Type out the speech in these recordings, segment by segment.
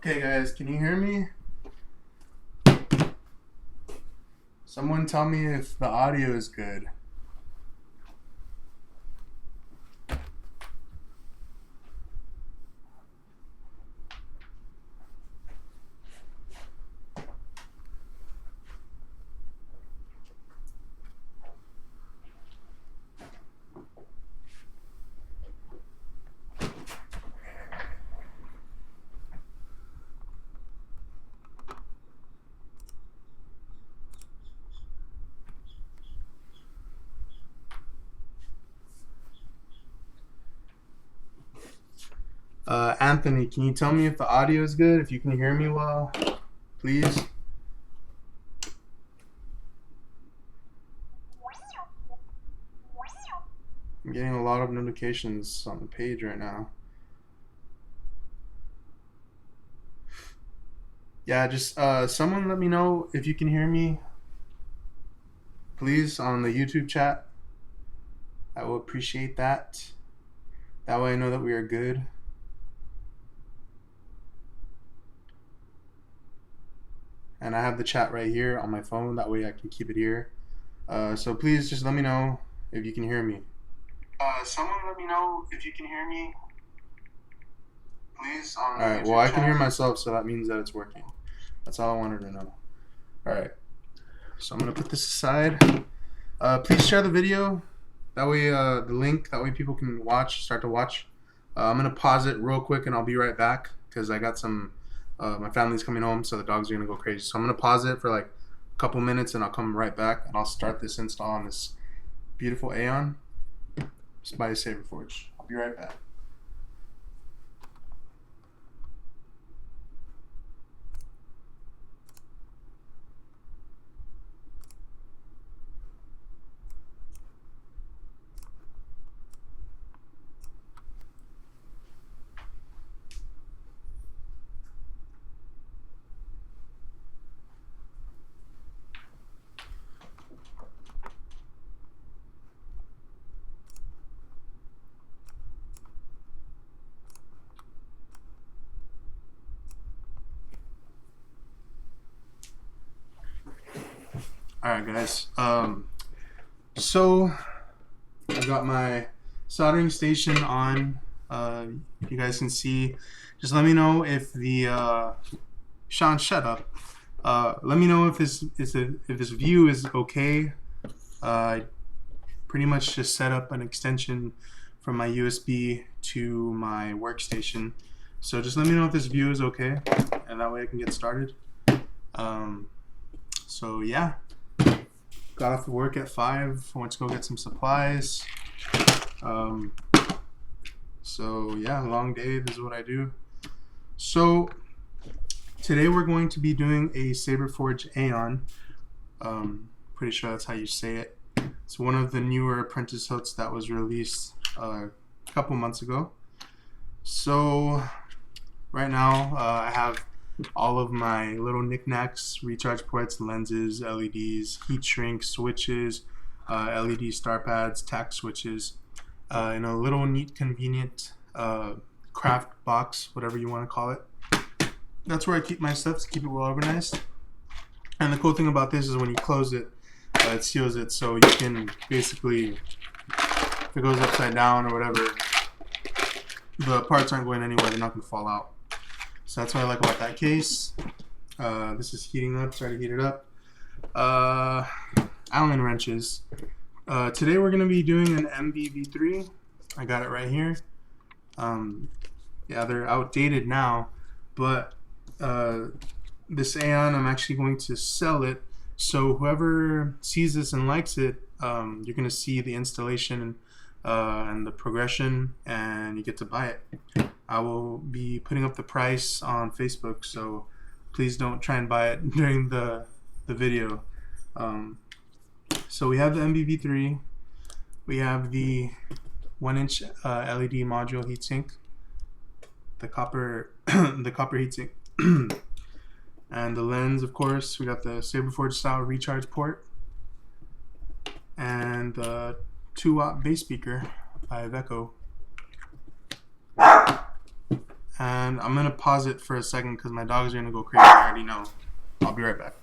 Okay guys, can you hear me? Someone tell me if the audio is good. Anthony, can you tell me if the audio is good? If you can hear me well, please. I'm getting a lot of notifications on the page right now. Yeah, just someone let me know if you can hear me, please, on the YouTube chat. I will appreciate that. That way I know that we are good. And I have the chat right here on my phone. That way I can keep it here. So please just let me know if you can hear me. Someone let me know if you can hear me, please. Alright, well I can hear myself, so that means that it's working. That's all I wanted to know. Alright, so I'm going to put this aside. Please share the video. That way, the link, that way people can start to watch. I'm going to pause it real quick and I'll be right back because I got some, my family's coming home, so the dogs are going to go crazy. So I'm going to pause it for like a couple minutes and I'll come right back and I'll start this install on this beautiful Aeon just by SaberForge. I'll be right back. Alright guys, so I got my soldering station on. You guys can see. Just let me know if the Sean, shut up. Let me know if this view is okay. I pretty much just set up an extension from my USB to my workstation. So just let me know if this view is okay, and that way I can get started. So yeah. Got off of work at 5. I went to go get some supplies. So yeah, long day. This is what I do. So today we're going to be doing a SaberForge Aeon. Pretty sure that's how you say it. It's one of the newer apprentice hooks that was released a couple months ago. So right now I have all of my little knickknacks, recharge ports, lenses, LEDs, heat shrink, switches, LED star pads, tack switches, in a little neat, convenient craft box, whatever you want to call it. That's where I keep my stuff to keep it well organized. And the cool thing about this is when you close it, it seals it, so you can basically, if it goes upside down or whatever, the parts aren't going anywhere, they're not going to fall out. So that's what I like about that case. This is heating up, started to heat it up. Allen wrenches. Today we're going to be doing an NBv3. I got it right here. Yeah, they're outdated now, but this Aeon, I'm actually going to sell it. So whoever sees this and likes it, you're going to see the installation and the progression, and you get to buy it. I will be putting up the price on Facebook, so please don't try and buy it during the video. So we have the NBv3, we have the 1-inch LED module heatsink, the copper heatsink, and the lens, of course. We got the SaberForge style recharge port, and the 2-watt bass speaker by Veco. And I'm gonna pause it for a second because my dogs are gonna go crazy. I already know. I'll be right back.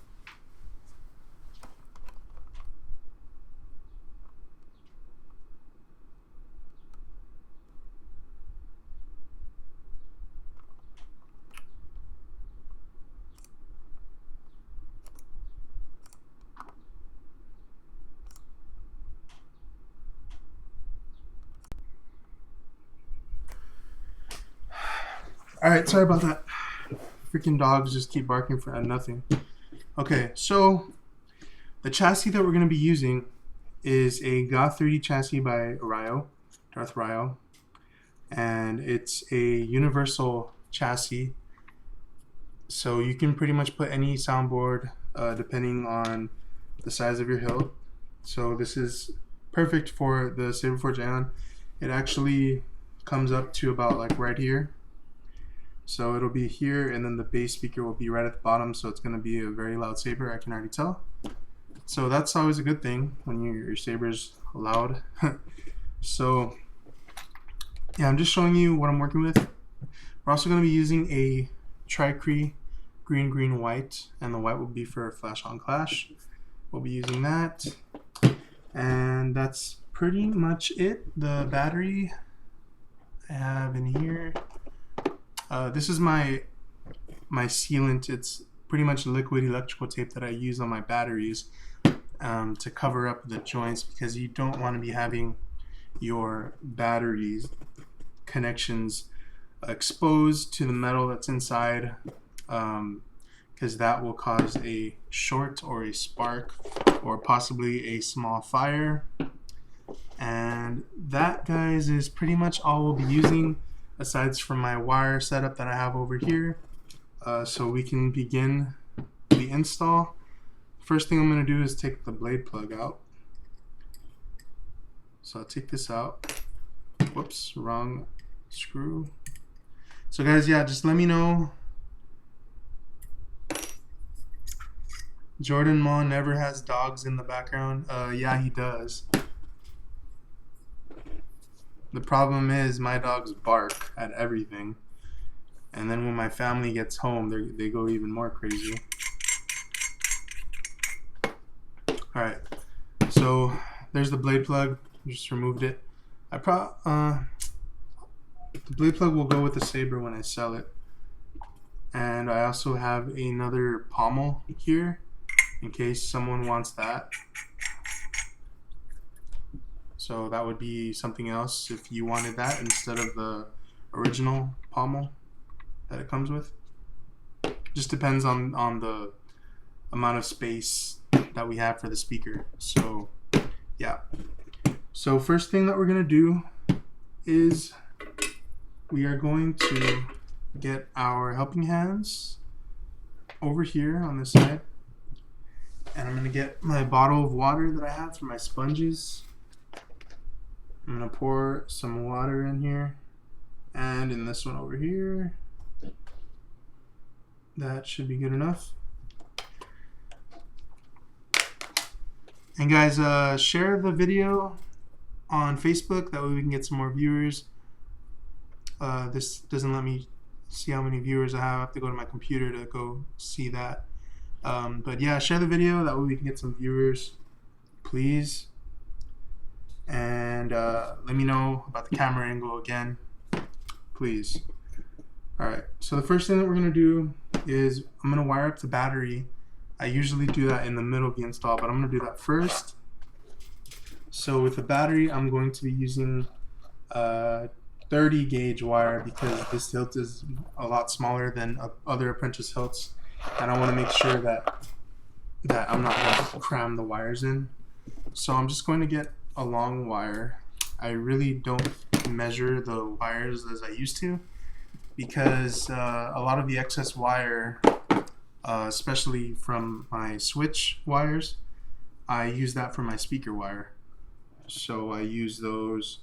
Alright, sorry about that. Freaking dogs just keep barking for nothing. Okay, so the chassis that we're going to be using is a Goth 3D chassis by Darth Ryo. And it's a universal chassis. So you can pretty much put any soundboard depending on the size of your hilt. So this is perfect for the SaberForge Aeon. It actually comes up to about like right here. So it'll be here, and then the bass speaker will be right at the bottom, so it's going to be a very loud saber, I can already tell. So that's always a good thing when your saber's loud. So yeah, I'm just showing you what I'm working with. We're also going to be using a Tricree green, white, and the white will be for Flash on Clash. We'll be using that, and that's pretty much it. The battery I have in here. This is my sealant. It's pretty much liquid electrical tape that I use on my batteries to cover up the joints, because you don't want to be having your batteries connections exposed to the metal that's inside, because that will cause a short or a spark or possibly a small fire. And that, guys, is pretty much all we'll be using, aside from my wire setup that I have over here. So we can begin the install. First thing I'm going to do is take the blade plug out. So I'll take this out. Whoops, wrong screw. So guys, yeah, just let me know. Jordan Mon never has dogs in the background. Yeah, he does. The problem is my dogs bark at everything, and then when my family gets home, they go even more crazy. Alright, so there's the blade plug. Just removed it. The blade plug will go with the saber when I sell it. And I also have another pommel here in case someone wants that. So that would be something else if you wanted that instead of the original pommel that it comes with. Just depends on the amount of space that we have for the speaker. So yeah. So first thing that we're going to do is we are going to get our helping hands over here on this side. And I'm going to get my bottle of water that I have for my sponges. I'm going to pour some water in here and in this one over here. That should be good enough. And guys, share the video on Facebook, that way we can get some more viewers. This doesn't let me see how many viewers I have. I have to go to my computer to go see that. But yeah, share the video, that way we can get some viewers, please. And let me know about the camera angle again, please. Alright, so the first thing that we're going to do is I'm going to wire up the battery. I usually do that in the middle of the install, but I'm going to do that first. So with the battery, I'm going to be using 30 gauge wire, because this hilt is a lot smaller than other apprentice hilts, and I want to make sure that I'm not going to cram the wires in. So I'm just going to get a long wire. I really don't measure the wires as I used to, because a lot of the excess wire, especially from my switch wires, I use that for my speaker wire. So I use those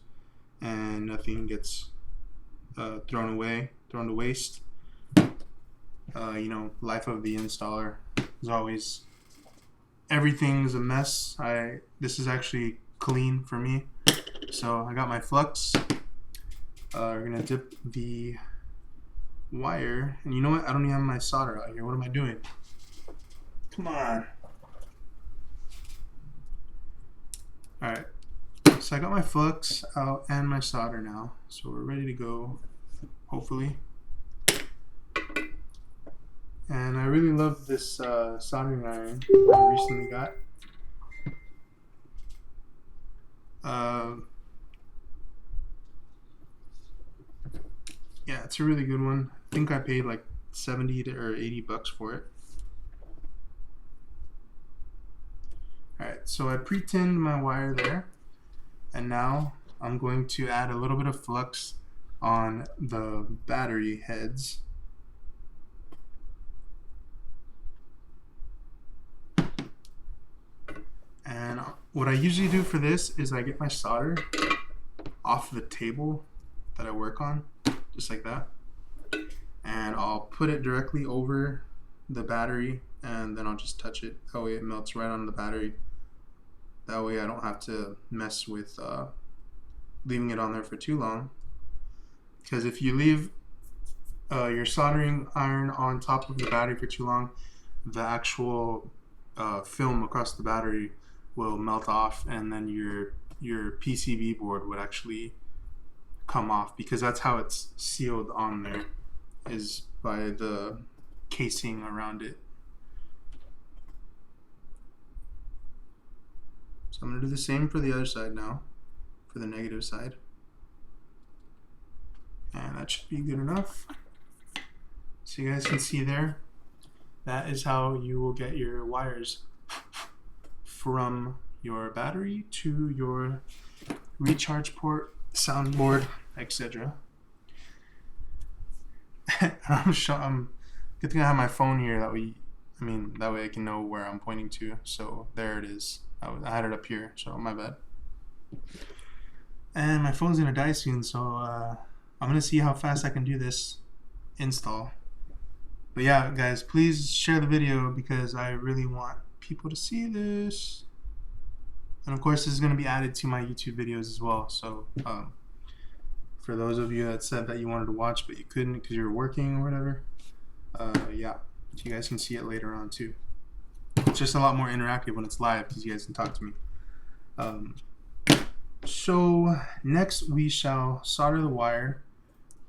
and nothing gets thrown to waste. You know, life of the installer is always, everything's a mess. This is actually clean for me. So I got my flux. We're gonna dip the wire, and you know what? I don't even have my solder out here. What am I doing? Come on. Alright, so I got my flux out and my solder now, so we're ready to go, hopefully. And I really love this soldering iron I recently got. Yeah, it's a really good one. I think I paid like 70 or 80 bucks for it. Alright, so I pre-tinned my wire there, and now I'm going to add a little bit of flux on the battery heads. And what I usually do for this is I get my solder off the table that I work on, just like that, and I'll put it directly over the battery, and then I'll just touch it. That way it melts right on the battery. That way I don't have to mess with leaving it on there for too long, because if you leave your soldering iron on top of the battery for too long, the actual film across the battery will melt off, and then your PCB board would actually come off, because that's how it's sealed on there, is by the casing around it. So I'm going to do the same for the other side now, for the negative side. And that should be good enough. So you guys can see there, that is how you will get your wires from your battery to your recharge port, soundboard, etc. I'm good thing I have my phone here, that way, that way I can know where I'm pointing to. So there it is. I had it up here, so my bad. And my phone's gonna die soon, so I'm gonna see how fast I can do this install. But yeah, guys, please share the video, because I really want people to see this. And of course, this is gonna be added to my YouTube videos as well. So for those of you that said that you wanted to watch but you couldn't because you were working or whatever, yeah, so you guys can see it later on too. It's just a lot more interactive when it's live, because you guys can talk to me. So next we shall solder the wire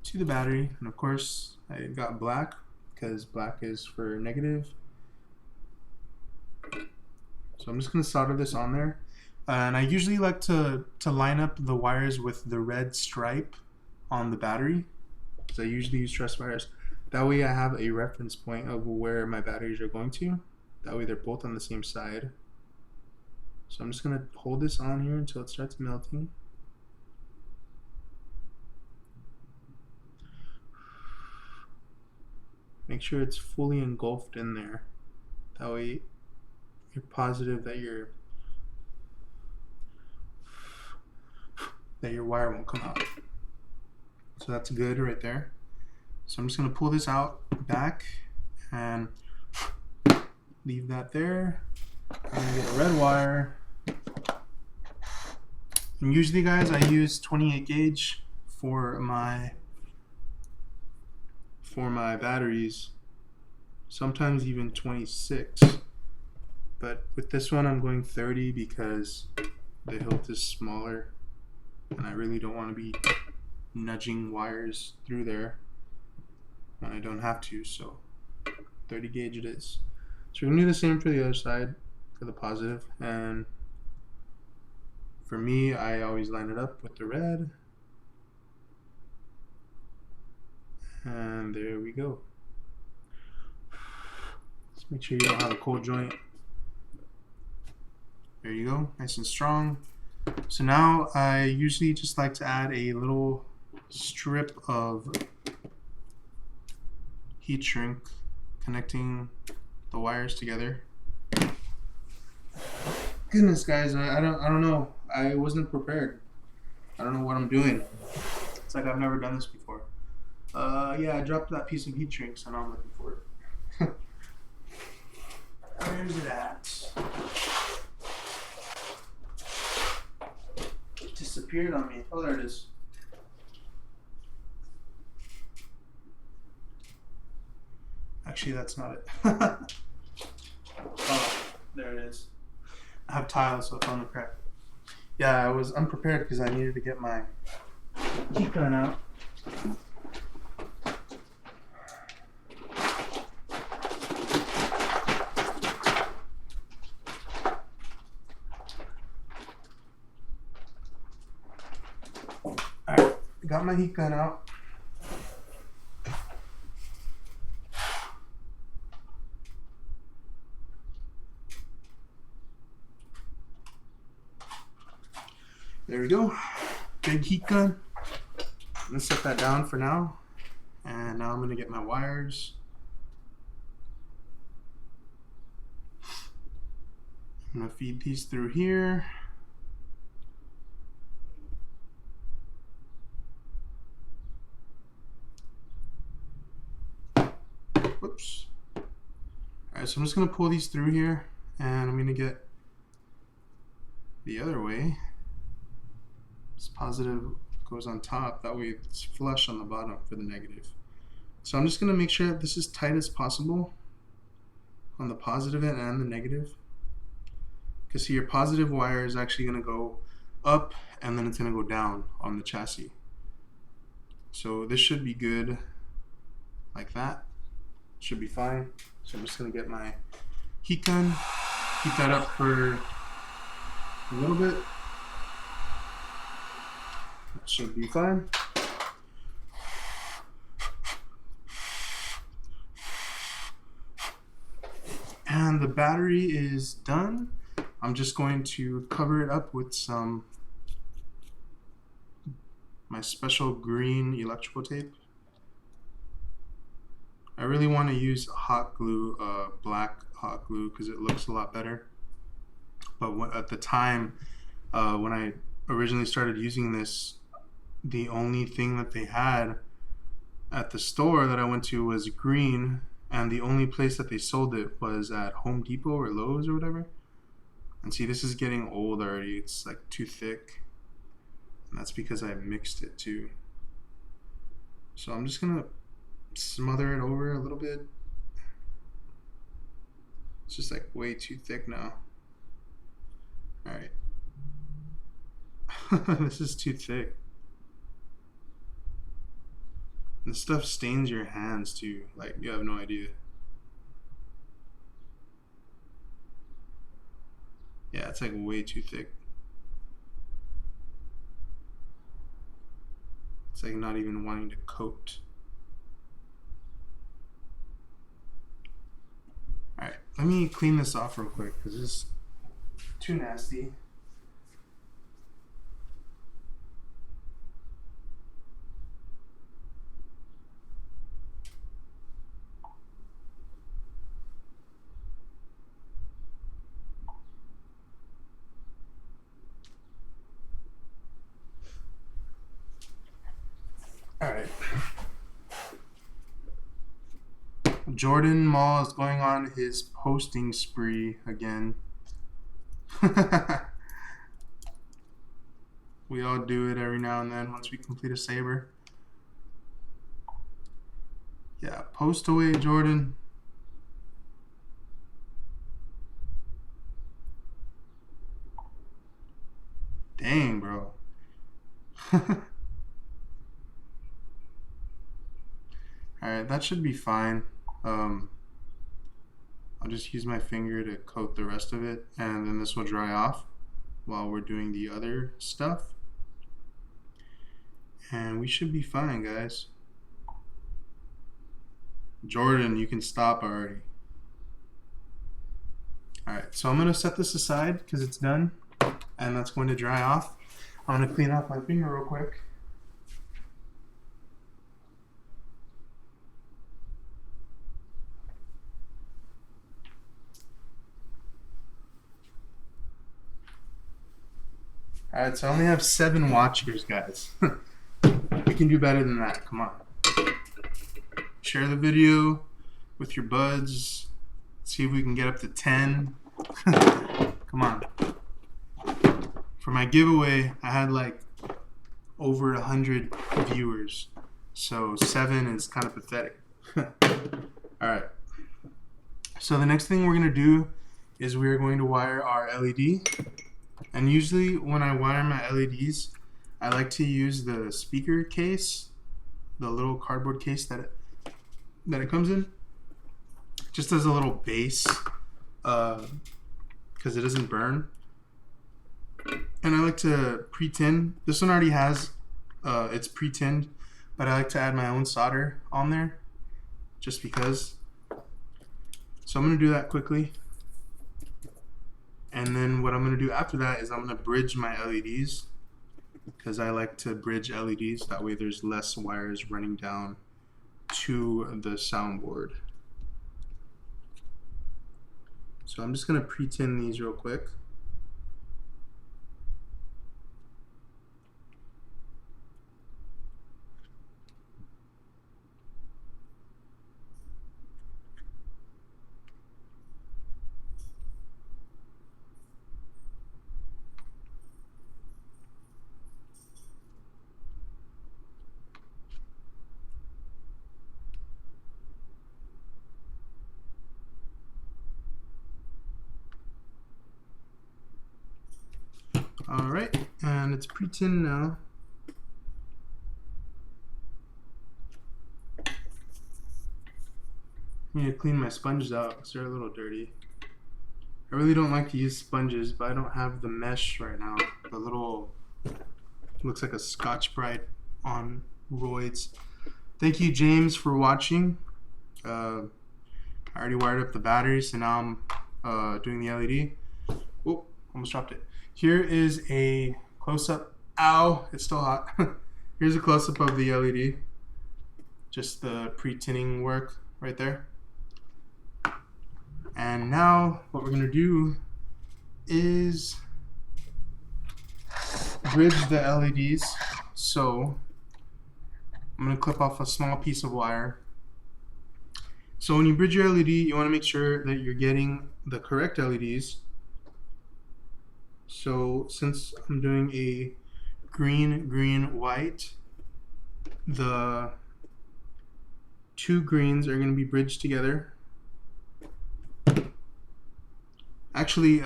to the battery, and of course I got black because black is for negative. So I'm just going to solder this on there, and I usually like to line up the wires with the red stripe on the battery, because I usually use truss wires. That way I have a reference point of where my batteries are going to. That way they're both on the same side. So I'm just going to hold this on here until it starts melting. Make sure it's fully engulfed in there. That way you're positive that your wire won't come out. So that's good right there. So I'm just going to pull this out back and leave that there. I'm going to get a red wire. And usually, guys, I use 28 gauge for my batteries. Sometimes even 26. But with this one, I'm going 30 because the hilt is smaller, and I really don't want to be nudging wires through there when I don't have to. So 30 gauge it is. So we're going to do the same for the other side, for the positive. And for me, I always line it up with the red. And there we go. Let's make sure you don't have a cold joint. There you go, nice and strong. So now I usually just like to add a little strip of heat shrink connecting the wires together. Goodness, guys, I don't know. I wasn't prepared. I don't know what I'm doing. It's like I've never done this before. Yeah, I dropped that piece of heat shrink, so now I'm looking for it. Where's it at? It disappeared on me. Oh, there it is. Actually, that's not it. Oh, there it is. I have tiles, so it's on the crack. Yeah, I was unprepared because I needed to get my heat gun out. Alright, got my heat gun out. There we go. Big heat gun. I'm gonna set that down for now. And now I'm gonna get my wires. I'm gonna feed these through here. Whoops. Alright, so I'm just gonna pull these through here, and I'm gonna get the other way. This positive goes on top, that way it's flush on the bottom for the negative. So I'm just gonna make sure that this is tight as possible on the positive end and the negative. Because see, your positive wire is actually gonna go up and then it's gonna go down on the chassis. So this should be good like that. Should be fine. So I'm just gonna get my heat gun, heat that up for a little bit. That should be fine. And the battery is done. I'm just going to cover it up with my special green electrical tape. I really want to use hot glue, black hot glue, because it looks a lot better. But at the time, when I originally started using this, the only thing that they had at the store that I went to was green, and the only place that they sold it was at Home Depot or Lowe's or whatever. And see, this is getting old already. It's like too thick, and that's because I mixed it too. So I'm just gonna smother it over a little bit. It's just like way too thick now. All right. This is too thick. This stuff stains your hands too, like you have no idea. Yeah, it's like way too thick. It's like not even wanting to coat. Alright, let me clean this off real quick because this is too nasty. Alright. Jordan Mall is going on his posting spree again. We all do it every now and then once we complete a Saber. Yeah, post away, Jordan. Dang, bro. Alright, that should be fine. I'll just use my finger to coat the rest of it, and then this will dry off while we're doing the other stuff. And we should be fine, guys. Jordan, you can stop already. Alright, so I'm going to set this aside because it's done, and that's going to dry off. I'm going to clean off my finger real quick. Alright, so I only have 7 watchers, guys. We can do better than that. Come on. Share the video with your buds. See if we can get up to 10. Come on. For my giveaway, I had like over 100 viewers. So 7 is kind of pathetic. Alright. So the next thing we're going to do is we're going to wire our LED. And usually when I wire my LEDs, I like to use the speaker case, the little cardboard case that it comes in, just as a little base, because it doesn't burn. And I like to pre-tin. This one already has, it's pre-tinned, but I like to add my own solder on there, just because. So I'm going to do that quickly. And then what I'm going to do after that is I'm going to bridge my LEDs, because I like to bridge LEDs. That way there's less wires running down to the soundboard. So I'm just going to pre-tin these real quick. Alright, and it's pre-tinned now. I need to clean my sponges out because they're a little dirty. I really don't like to use sponges, but I don't have the mesh right now. The little, looks like a Scotch-Brite on roids. Thank you, James, for watching. I already wired up the battery, so now I'm doing the LED. Oh, almost dropped it. Here is a close-up. Ow, it's still hot. Here's a close-up of the LED. Just the pre-tinning work right there. And now what we're going to do is bridge the LEDs. So I'm going to clip off a small piece of wire. So when you bridge your LED, you want to make sure that you're getting the correct LEDs. So since I'm doing a green, green, white, the two greens are going to be bridged together. Actually,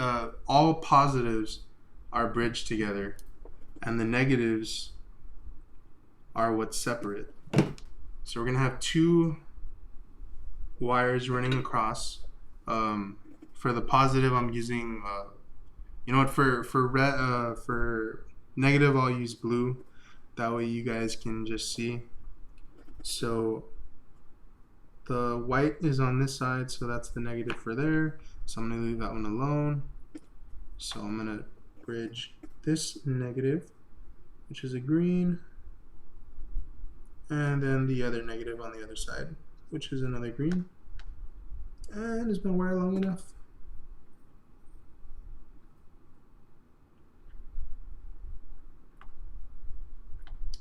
all positives are bridged together, and the negatives are what's separate. So we're going to have two wires running across. For the positive, I'm using, you know what, for negative, I'll use blue. That way you guys can just see. So the white is on this side, so that's the negative for there. So I'm going to leave that one alone. So I'm going to bridge this negative, which is a green, and then the other negative on the other side, which is another green. And it's been wired long enough.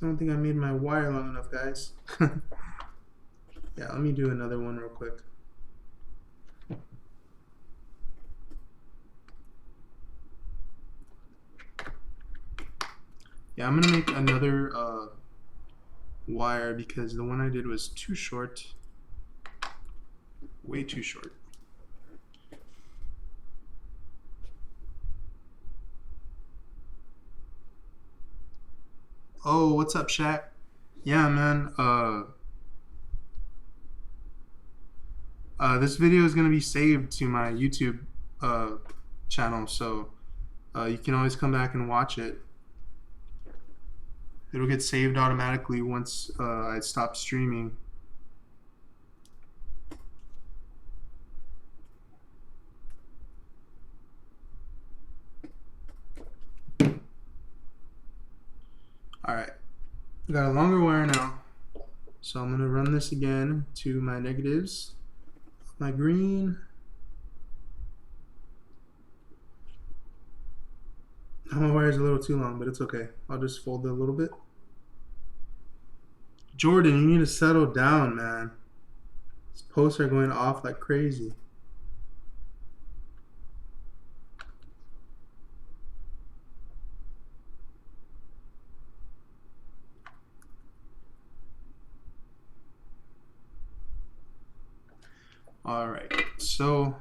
I don't think I made my wire long enough, guys. Yeah, let me do another one real quick. Yeah, I'm gonna make another wire because the one I did was too short. Way too short. Oh, what's up, Shaq? Yeah, man. This video is gonna be saved to my YouTube channel, so you can always come back and watch it. It'll get saved automatically once I stop streaming. Alright, I got a longer wire now, so I'm going to run this again to my negatives, my green. Now my wire is a little too long, but it's okay. I'll just fold it a little bit. Jordan, you need to settle down, man. These posts are going off like crazy. All right. so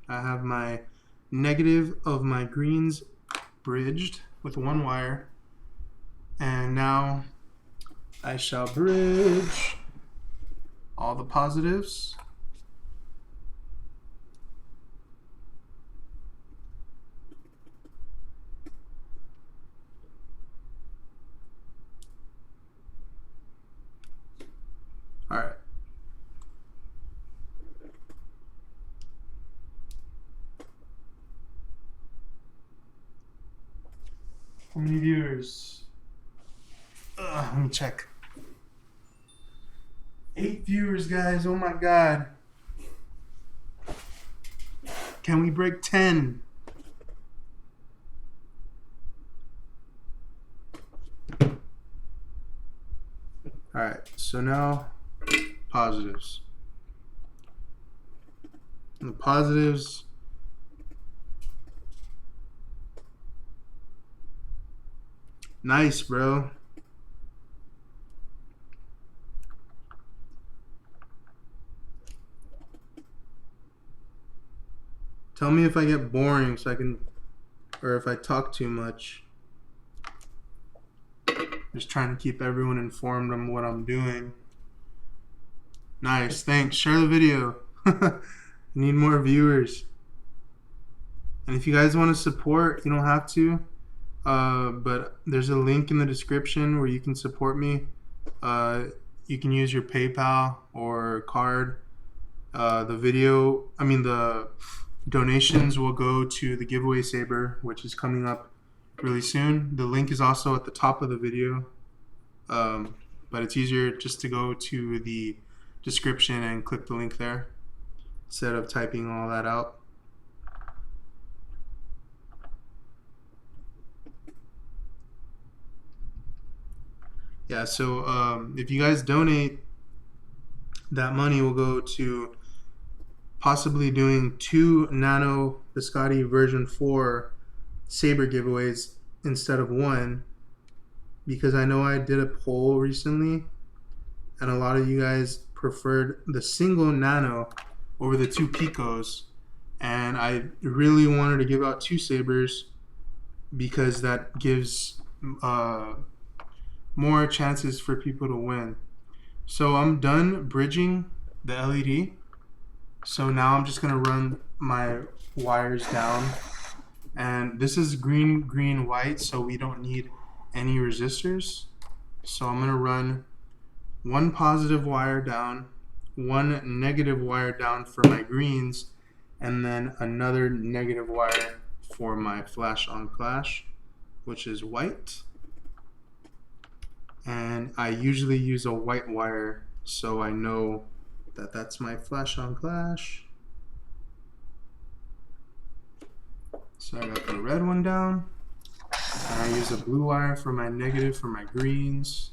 I have my negative of my greens bridged with one wire, and now I shall bridge all the positives. All right. How many viewers? Let me check. 8 viewers, guys. Oh my god. Can we break 10? Alright, so now positives. And the positives. Nice, bro. Tell me if I get boring so I can, or if I talk too much. Just trying to keep everyone informed on what I'm doing. Nice, thanks. Share the video. Need more viewers. And if you guys want to support, you don't have to. But there's a link in the description where you can support me. You can use your PayPal or card. The donations will go to the giveaway saber, which is coming up really soon. The link is also at the top of the video. But it's easier just to go to the description and click the link there instead of typing all that out. Yeah, so if you guys donate, that money will go to possibly doing 2 Nano Biscotti version 4 Saber giveaways instead of 1, because I know I did a poll recently and a lot of you guys preferred the single Nano over the 2 Picos, and I really wanted to give out 2 Sabers because that gives more chances for people to win. So I'm done bridging the LED. So now I'm just gonna run my wires down, and this is green, green, white, so we don't need any resistors. So I'm gonna run 1 positive wire down, 1 negative wire down for my greens, and then another negative wire for my flash on clash, which is white. And I usually use a white wire so I know that that's my flash on clash. So I got the red one down, and I use a blue wire for my negative for my greens.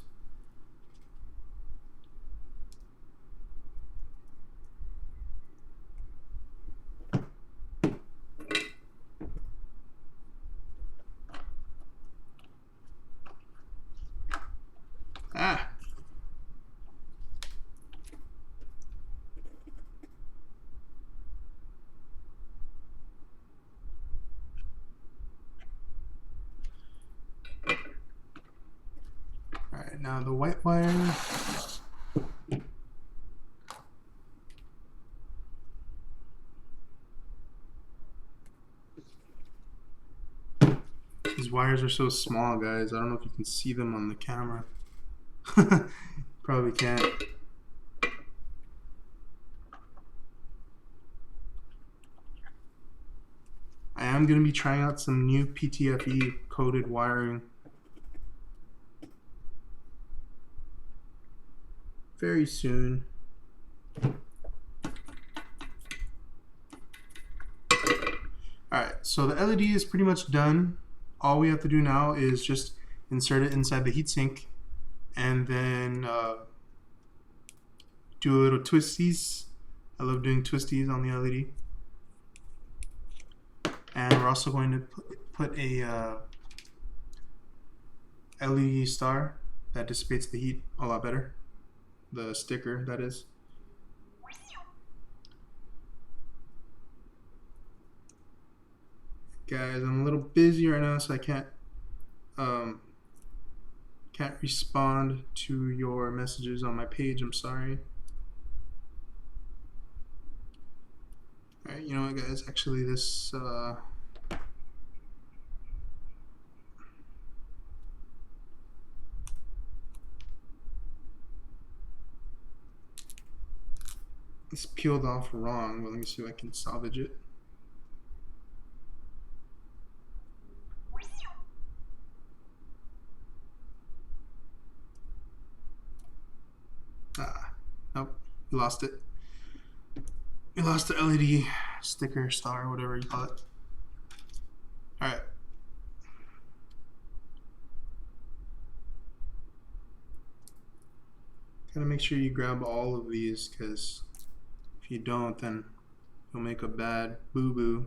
Ah! Alright, now the white wire. These wires are so small, guys. I don't know if you can see them on the camera. Probably can't. I am going to be trying out some new PTFE coded wiring very soon. Alright, so the LED is pretty much done. All we have to do now is just insert it inside the heatsink and then do a little twisties. I love doing twisties on the LED. And we're also going to put a LED star that dissipates the heat a lot better. The sticker, that is. Guys, I'm a little busy right now, so I can't respond to your messages on my page. I'm sorry. Alright, you know what, guys? Actually, this it's peeled off wrong, but let me see if I can salvage it. Nope, we lost it. We lost the LED sticker, star, whatever you call it. Alright. Gotta make sure you grab all of these, because if you don't, then you'll make a bad boo-boo.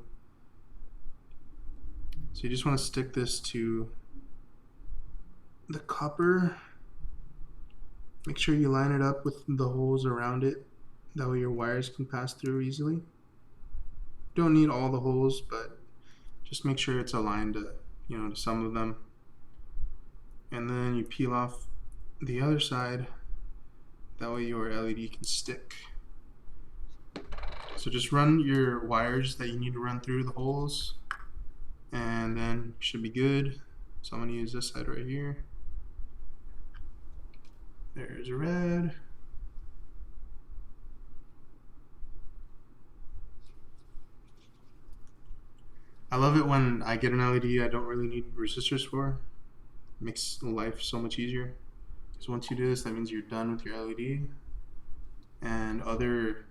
So you just want to stick this to the copper. Make sure you line it up with the holes around it. That way your wires can pass through easily. Don't need all the holes, but just make sure it's aligned to, to some of them. And then you peel off the other side. That way your LED can stick. So just run your wires that you need to run through the holes, and then you should be good. So I'm going to use this side right here. There's red. I love it when I get an LED I don't really need resistors for. It makes life so much easier. Because once you do this, that means you're done with your LED. And other,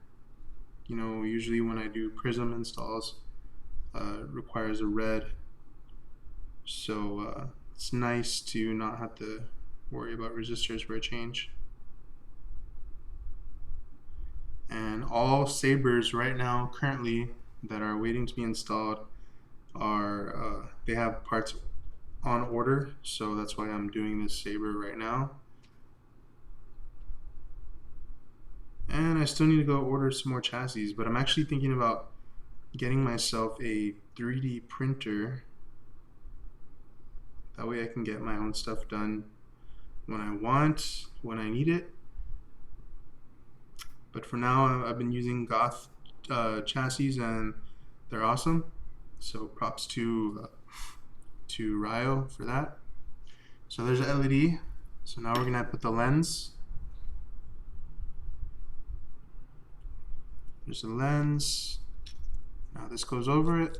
usually when I do prism installs, requires a red. So it's nice to not have to worry about resistors for a change. And all Sabers right now currently that are waiting to be installed are they have parts on order, so that's why I'm doing this Saber right now. And I still need to go order some more chassis, but I'm actually thinking about getting myself a 3D printer. That way I can get my own stuff done when I want, when I need it. But for now, I've been using Goth chassis, and they're awesome. So props to Ryo for that. So there's an LED. So now we're gonna put the lens. There's the lens. Now this goes over it.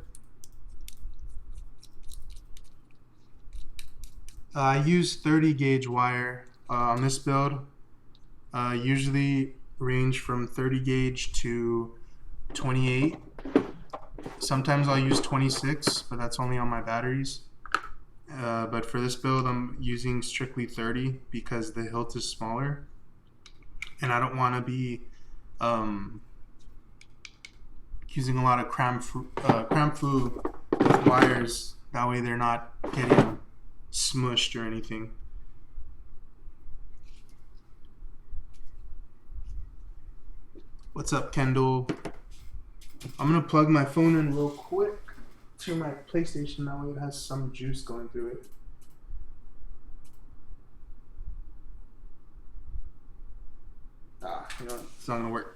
I use 30 gauge wire on this build. Usually range from 30 gauge to 28. Sometimes I'll use 26, but that's only on my batteries. But for this build, I'm using strictly 30 because the hilt is smaller, and I don't want to be using a lot of cram fu wires. That way they're not getting smushed or anything. What's up, Kendall? I'm gonna plug my phone in real quick to my PlayStation. That way it has some juice going through it. You know what? It's not gonna work.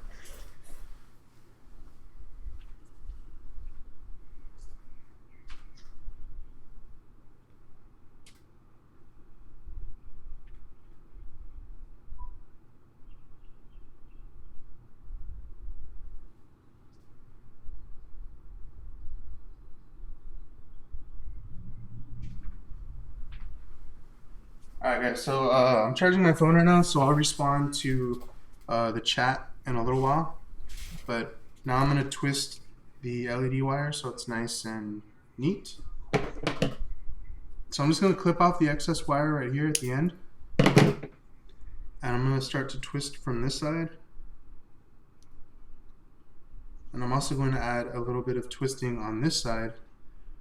Alright guys, so I'm charging my phone right now, so I'll respond to the chat in a little while. But now I'm going to twist the LED wire so it's nice and neat. So I'm just going to clip off the excess wire right here at the end. And I'm going to start to twist from this side. And I'm also going to add a little bit of twisting on this side.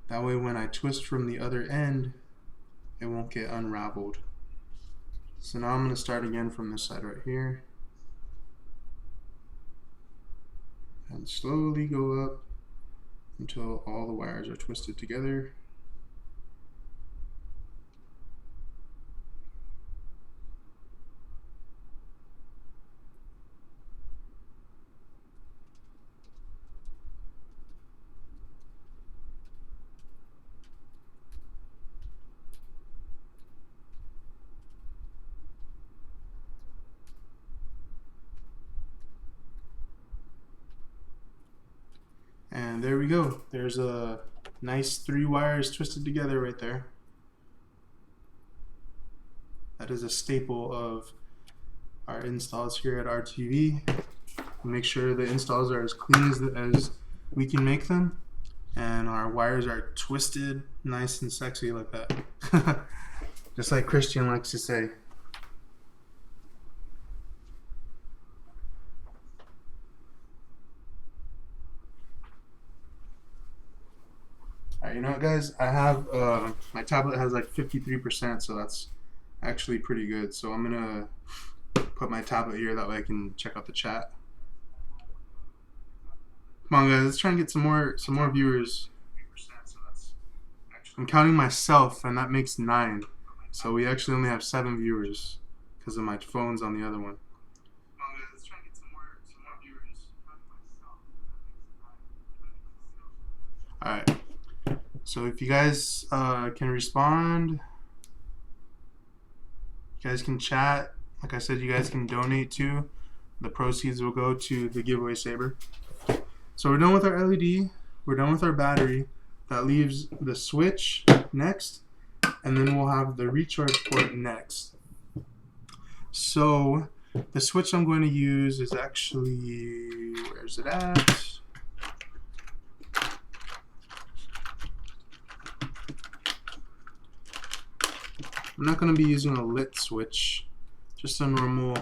That way when I twist from the other end, it won't get unraveled. So now I'm going to start again from this side right here. And slowly go up until all the wires are twisted together. And there we go. There's a nice 3 wires twisted together right there. That is a staple of our installs here at RTV. Make sure the installs are as clean as we can make them, and our wires are twisted nice and sexy like that. Just like Christian likes to say. Alright, you know what, guys? I have my tablet has like 53%, so that's actually pretty good. So I'm gonna put my tablet here, that way I can check out the chat. Come on, guys, let's try and get some more viewers. I'm counting myself, and that makes 9. So we actually only have 7 viewers because of my phone's on the other one. Alright. So if you guys can respond, you guys can chat. Like I said, you guys can donate too. The proceeds will go to the giveaway saber. So we're done with our LED. We're done with our battery. That leaves the switch next, and then we'll have the recharge port next. So the switch I'm going to use is actually, where's it at? I'm not going to be using a lit switch, just a normal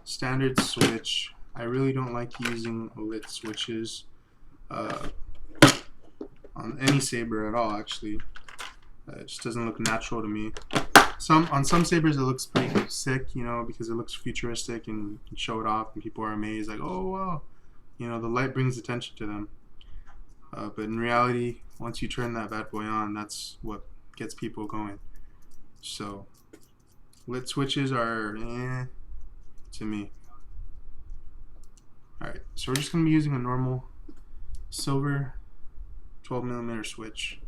standard switch. I really don't like using lit switches on any saber at all, actually. It just doesn't look natural to me. On some sabers it looks pretty sick, you know, because it looks futuristic and you can show it off and people are amazed, like, oh wow, you know, the light brings attention to them. But in reality, once you turn that bad boy on, that's what gets people going. So lit switches are to me. Alright, so we're just going to be using a normal silver 12mm switch,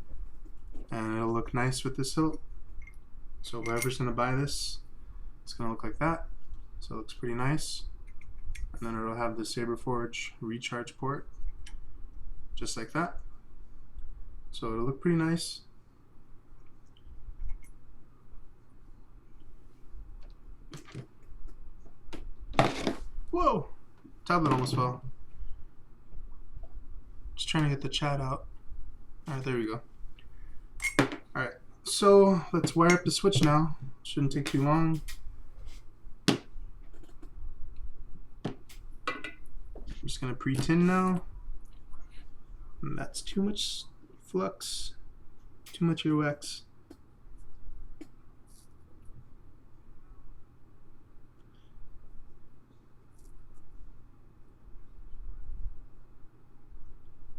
and it'll look nice with this hilt. So whoever's going to buy this, it's going to look like that. So it looks pretty nice. And then it'll have the SaberForge recharge port, just like that. So it'll look pretty nice. Whoa! Tablet almost fell. Just trying to get the chat out. Alright, there we go. Alright, so let's wire up the switch now. Shouldn't take too long. I'm just going to pre-tin now. And that's too much flux, too much earwax.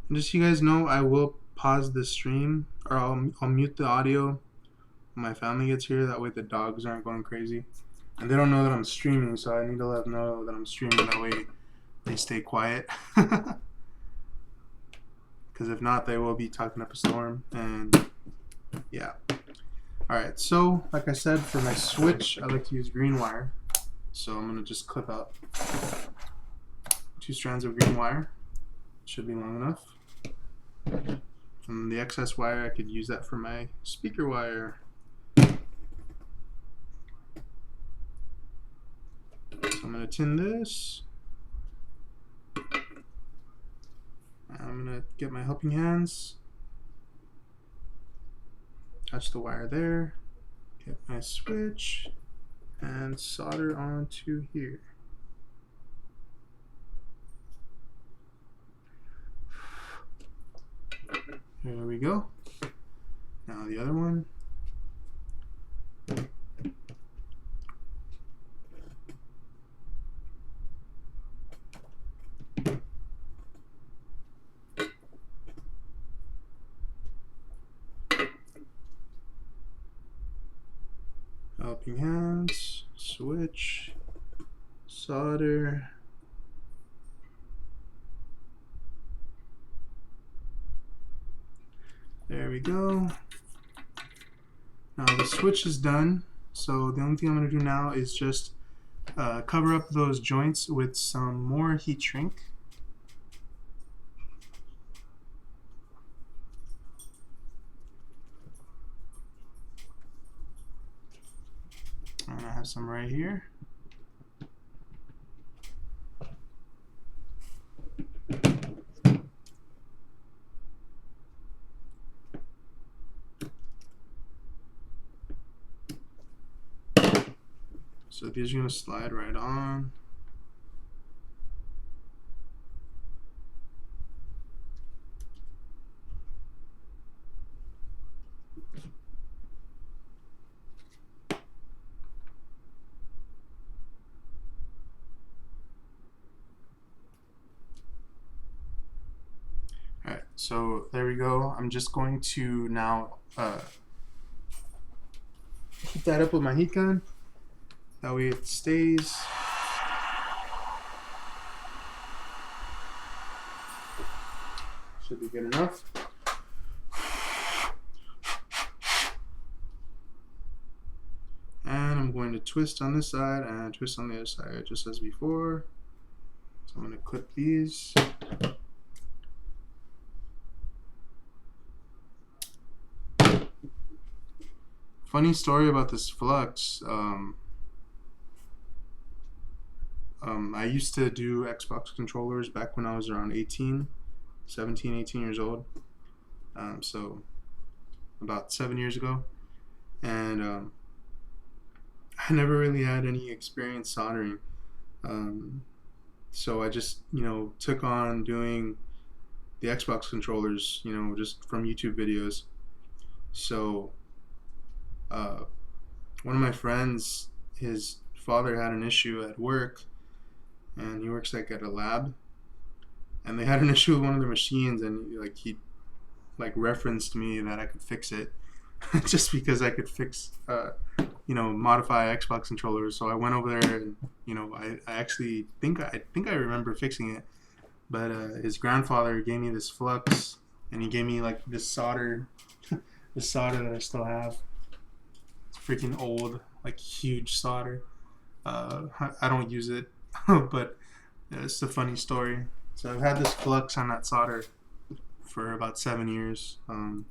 And just so you guys know, I will pause the stream, or I'll mute the audio when my family gets here. That way the dogs aren't going crazy. And they don't know that I'm streaming, so I need to let them know that I'm streaming. That way they stay quiet. Because if not, they will be talking up a storm. And yeah. Alright, so like I said, for my switch, I like to use green wire. So I'm going to just clip out 2 strands of green wire. Should be long enough. And the excess wire, I could use that for my speaker wire. So I'm going to tin this. I'm going to get my helping hands. Touch the wire there. Get my switch. And solder onto here. There we go. Now the other one. Helping hands, switch, solder. There we go. Now the switch is done, so the only thing I'm going to do now is just cover up those joints with some more heat shrink. And I have some right here. So these are going to slide right on. Alright, so there we go. I'm just going to now heat that up with my heat gun. That way it stays. Should be good enough. And I'm going to twist on this side and twist on the other side just as before. So I'm going to clip these. Funny story about this flux. I used to do Xbox controllers back when I was around 17, 18 years old. So about 7 years ago. And I never really had any experience soldering. So I just, took on doing the Xbox controllers, just from YouTube videos. So one of my friends, his father had an issue at work, and he works like at a lab, and they had an issue with one of the machines, and he referenced me that I could fix it just because I could fix modify Xbox controllers. So I went over there, and I actually think I remember fixing it. But his grandfather gave me this flux, and he gave me this solder this solder that I still have. It's freaking old, huge solder. I don't use it, but it's a funny story. So I've had this flux on that solder for about 7 years. And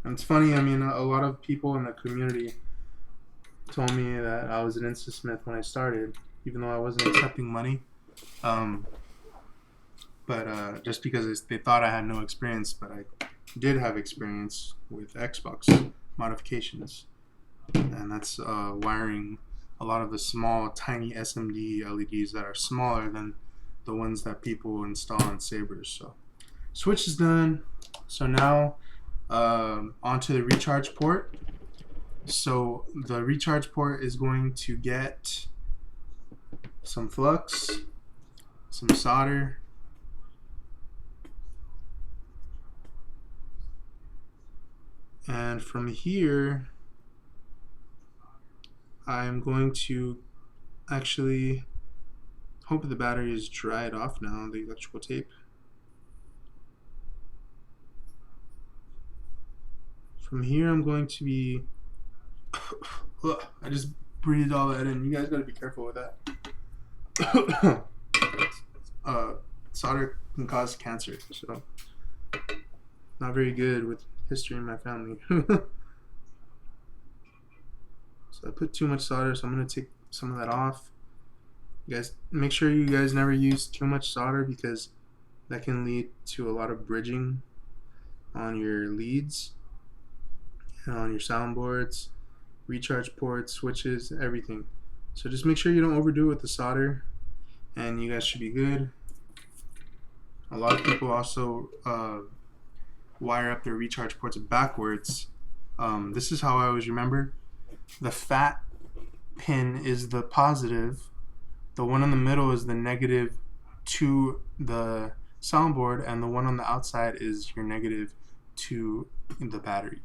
it's funny, a lot of people in the community told me that I was an Instasmith when I started, even though I wasn't accepting money. But just because they thought I had no experience, but I did have experience with Xbox modifications. And that's wiring a lot of the small, tiny SMD LEDs that are smaller than the ones that people install on Sabers. So switch is done. So now onto the recharge port. So the recharge port is going to get some flux, some solder, and from here I'm going to actually hope the battery is dried off now, the electrical tape. From here I'm going to be I just breathed all that in. You guys gotta be careful with that. Solder can cause cancer, so not very good with history in my family. So I put too much solder, so I'm going to take some of that off. You guys, make sure you guys never use too much solder, because that can lead to a lot of bridging on your leads, and on your soundboards, recharge ports, switches, everything. So just make sure you don't overdo it with the solder, and you guys should be good. A lot of people also wire up their recharge ports backwards. This is how I always remember. The fat pin is the positive, the one in the middle is the negative to the soundboard, and the one on the outside is your negative to the battery.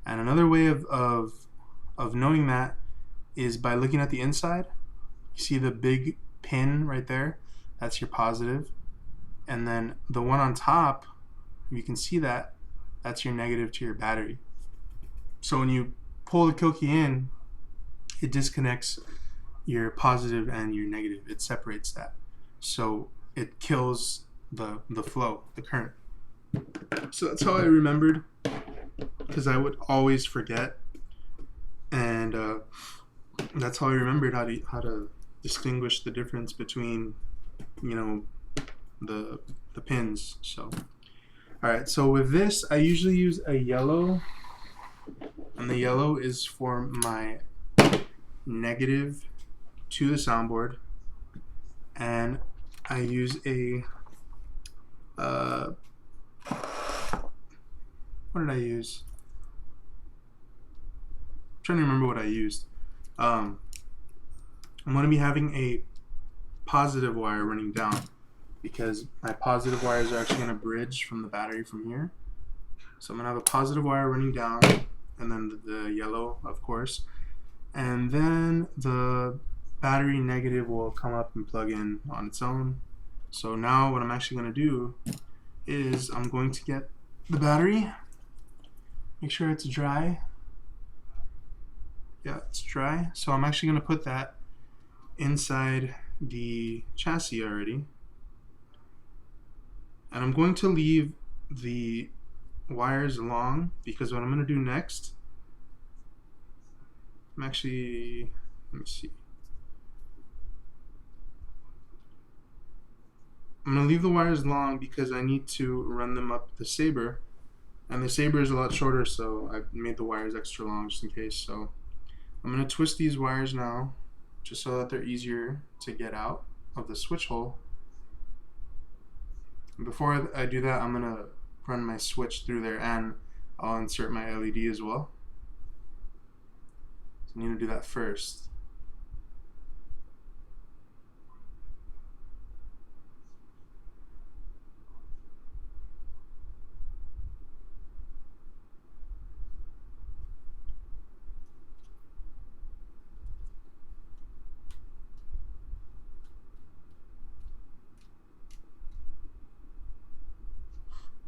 And another way of knowing that is by looking at the inside. You see the big pin right there? That's your positive. And then the one on top, you can see that, that's your negative to your battery. So when you pull the kill key in, it disconnects your positive and your negative. It separates that. So it kills the flow, the current. So that's how I remembered, because I would always forget. And that's how I remembered how to distinguish the difference between, you know, the pins. So alright, so with this I usually use a yellow, and the yellow is for my negative to the soundboard, and I use a what did I use? I'm trying to remember what I used. I'm going to be having a positive wire running down, because my positive wires are actually going to bridge from the battery from here. So I'm going to have a positive wire running down, and then the yellow, of course, and then the battery negative will come up and plug in on its own. So now what I'm actually going to do is I'm going to get the battery, make sure it's dry. Yeah, it's dry. So I'm actually going to put that inside the chassis already. And I'm going to leave the wires long, because what I'm going to do next, let me see. I'm going to leave the wires long because I need to run them up the Saber. And the Saber is a lot shorter, so I made the wires extra long just in case. So I'm going to twist these wires now, just so that they're easier to get out of the switch hole. And before I do that, I'm going to run my switch through there, and I'll insert my LED as well. So I need to do that first.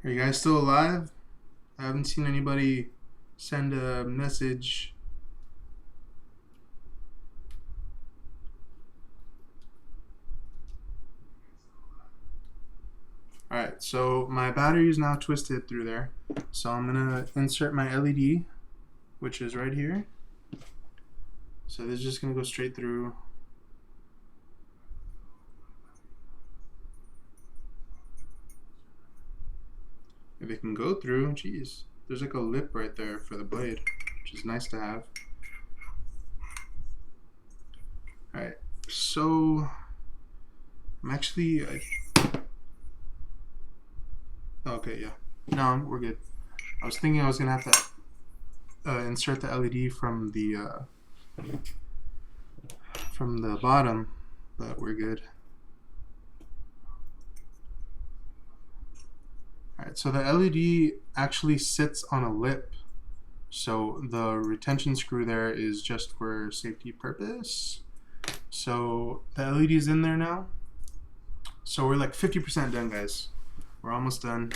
Are you guys still alive? I haven't seen anybody send a message. Alright, so my battery is now twisted through there. So I'm going to insert my LED, which is right here. So this is just going to go straight through. If it can go through, geez, there's like a lip right there for the blade, which is nice to have. Alright, so I'm actually, okay, yeah, no, we're good. I was thinking I was gonna have to insert the LED from the bottom, but we're good. Alright, so the LED actually sits on a lip, so the retention screw there is just for safety purpose. So the LED is in there now. So we're like 50% done, guys. We're almost done.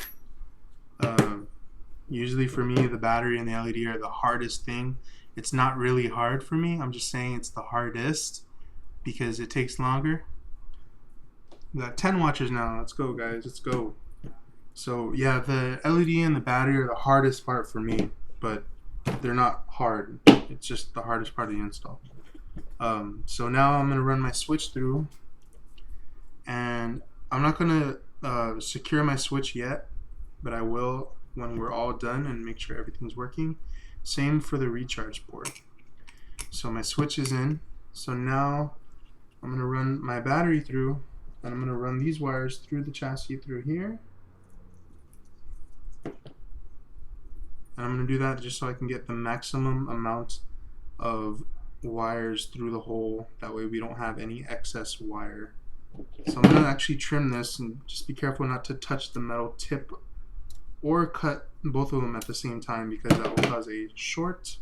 Usually for me, the battery and the LED are the hardest thing. It's not really hard for me. I'm just saying it's the hardest because it takes longer. We got 10 watchers now. Let's go, guys. Let's go. So yeah, the LED and the battery are the hardest part for me, but they're not hard. It's just the hardest part of the install. So now I'm going to run my switch through, and I'm not going to secure my switch yet, but I will when we're all done and make sure everything's working. Same for the recharge port. So my switch is in. So now I'm going to run my battery through, and I'm going to run these wires through the chassis through here. And I'm going to do that just so I can get the maximum amount of wires through the hole. That way we don't have any excess wire. So I'm going to actually trim this, and just be careful not to touch the metal tip or cut both of them at the same time, because that will cause a short.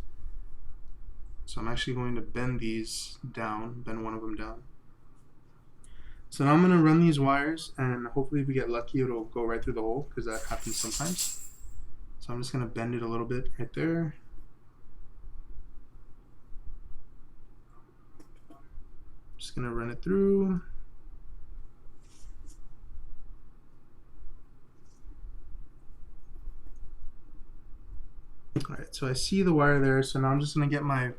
So So I'm actually going to bend these down, bend one of them down. So now I'm going to run these wires, and hopefully if we get lucky it'll go right through the hole, because that happens sometimes. So I'm just going to bend it a little bit right there. Just going to run it through. Alright, so I see the wire there, so now I'm just going to get my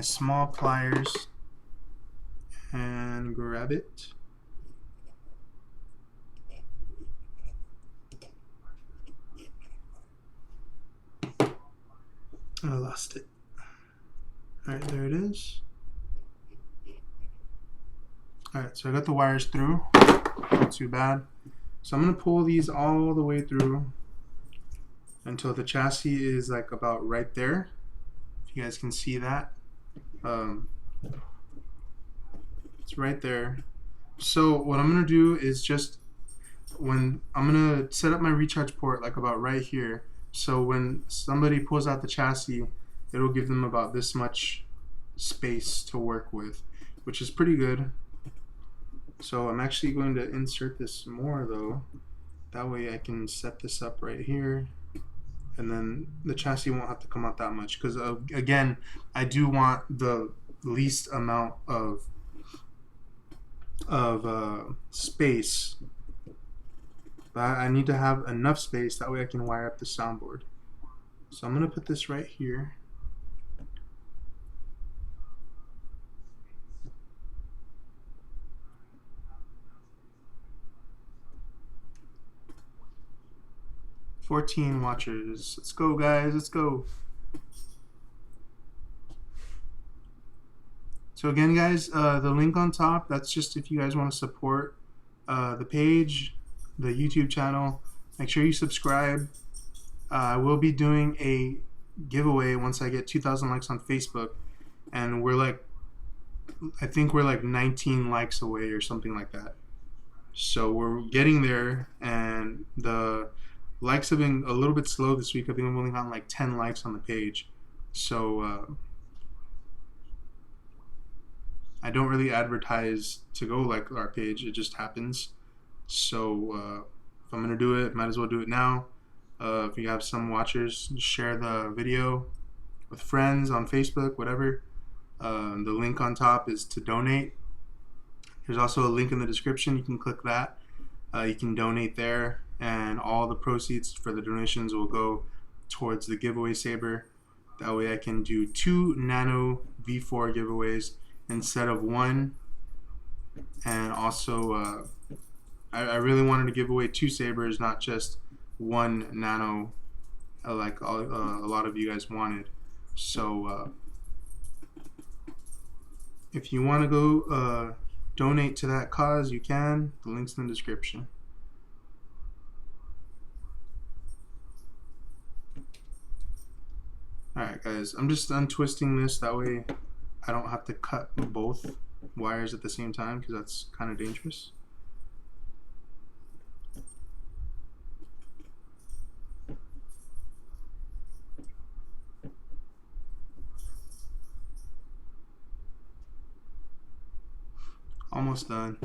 small pliers and grab it. I lost it. Alright, there it is. Alright, so I got the wires through. Not too bad. So I'm going to pull these all the way through until the chassis is like about right there. If you guys can see that. It's right there. So what I'm going to do is just when I'm going to set up my recharge port like about right here. So when somebody pulls out the chassis, it'll give them about this much space to work with, which is pretty good. So I'm actually going to insert this more though. That way I can set this up right here, and then the chassis won't have to come out that much, because again, I do want the least amount of space, but I need to have enough space, that way I can wire up the soundboard. So I'm going to put this right here. $14 watchers. Let's go, guys. Let's go. So again, guys, the link on top, that's just if you guys want to support the page, the YouTube channel. Make sure you subscribe. I will be doing a giveaway once I get 2,000 likes on Facebook, and we're like, I think we're like 19 likes away or something like that. So we're getting there, and the likes have been a little bit slow this week. I think I've only gotten like 10 likes on the page. So I don't really advertise to go like our page. It just happens. So if I'm going to do it, might as well do it now. If you have some watchers, share the video with friends on Facebook, whatever. The link on top is to donate. There's also a link in the description. You can click that. You can donate there, and all the proceeds for the donations will go towards the giveaway saber. That way I can do 2 Nano V4 giveaways instead of 1. And also I really wanted to give away 2 sabers, not just 1 Nano like a lot of you guys wanted. So if you want to go donate to that cause, you can. The link's in the description. Alright guys, I'm just untwisting this, that way I don't have to cut both wires at the same time, because that's kind of dangerous. Almost done.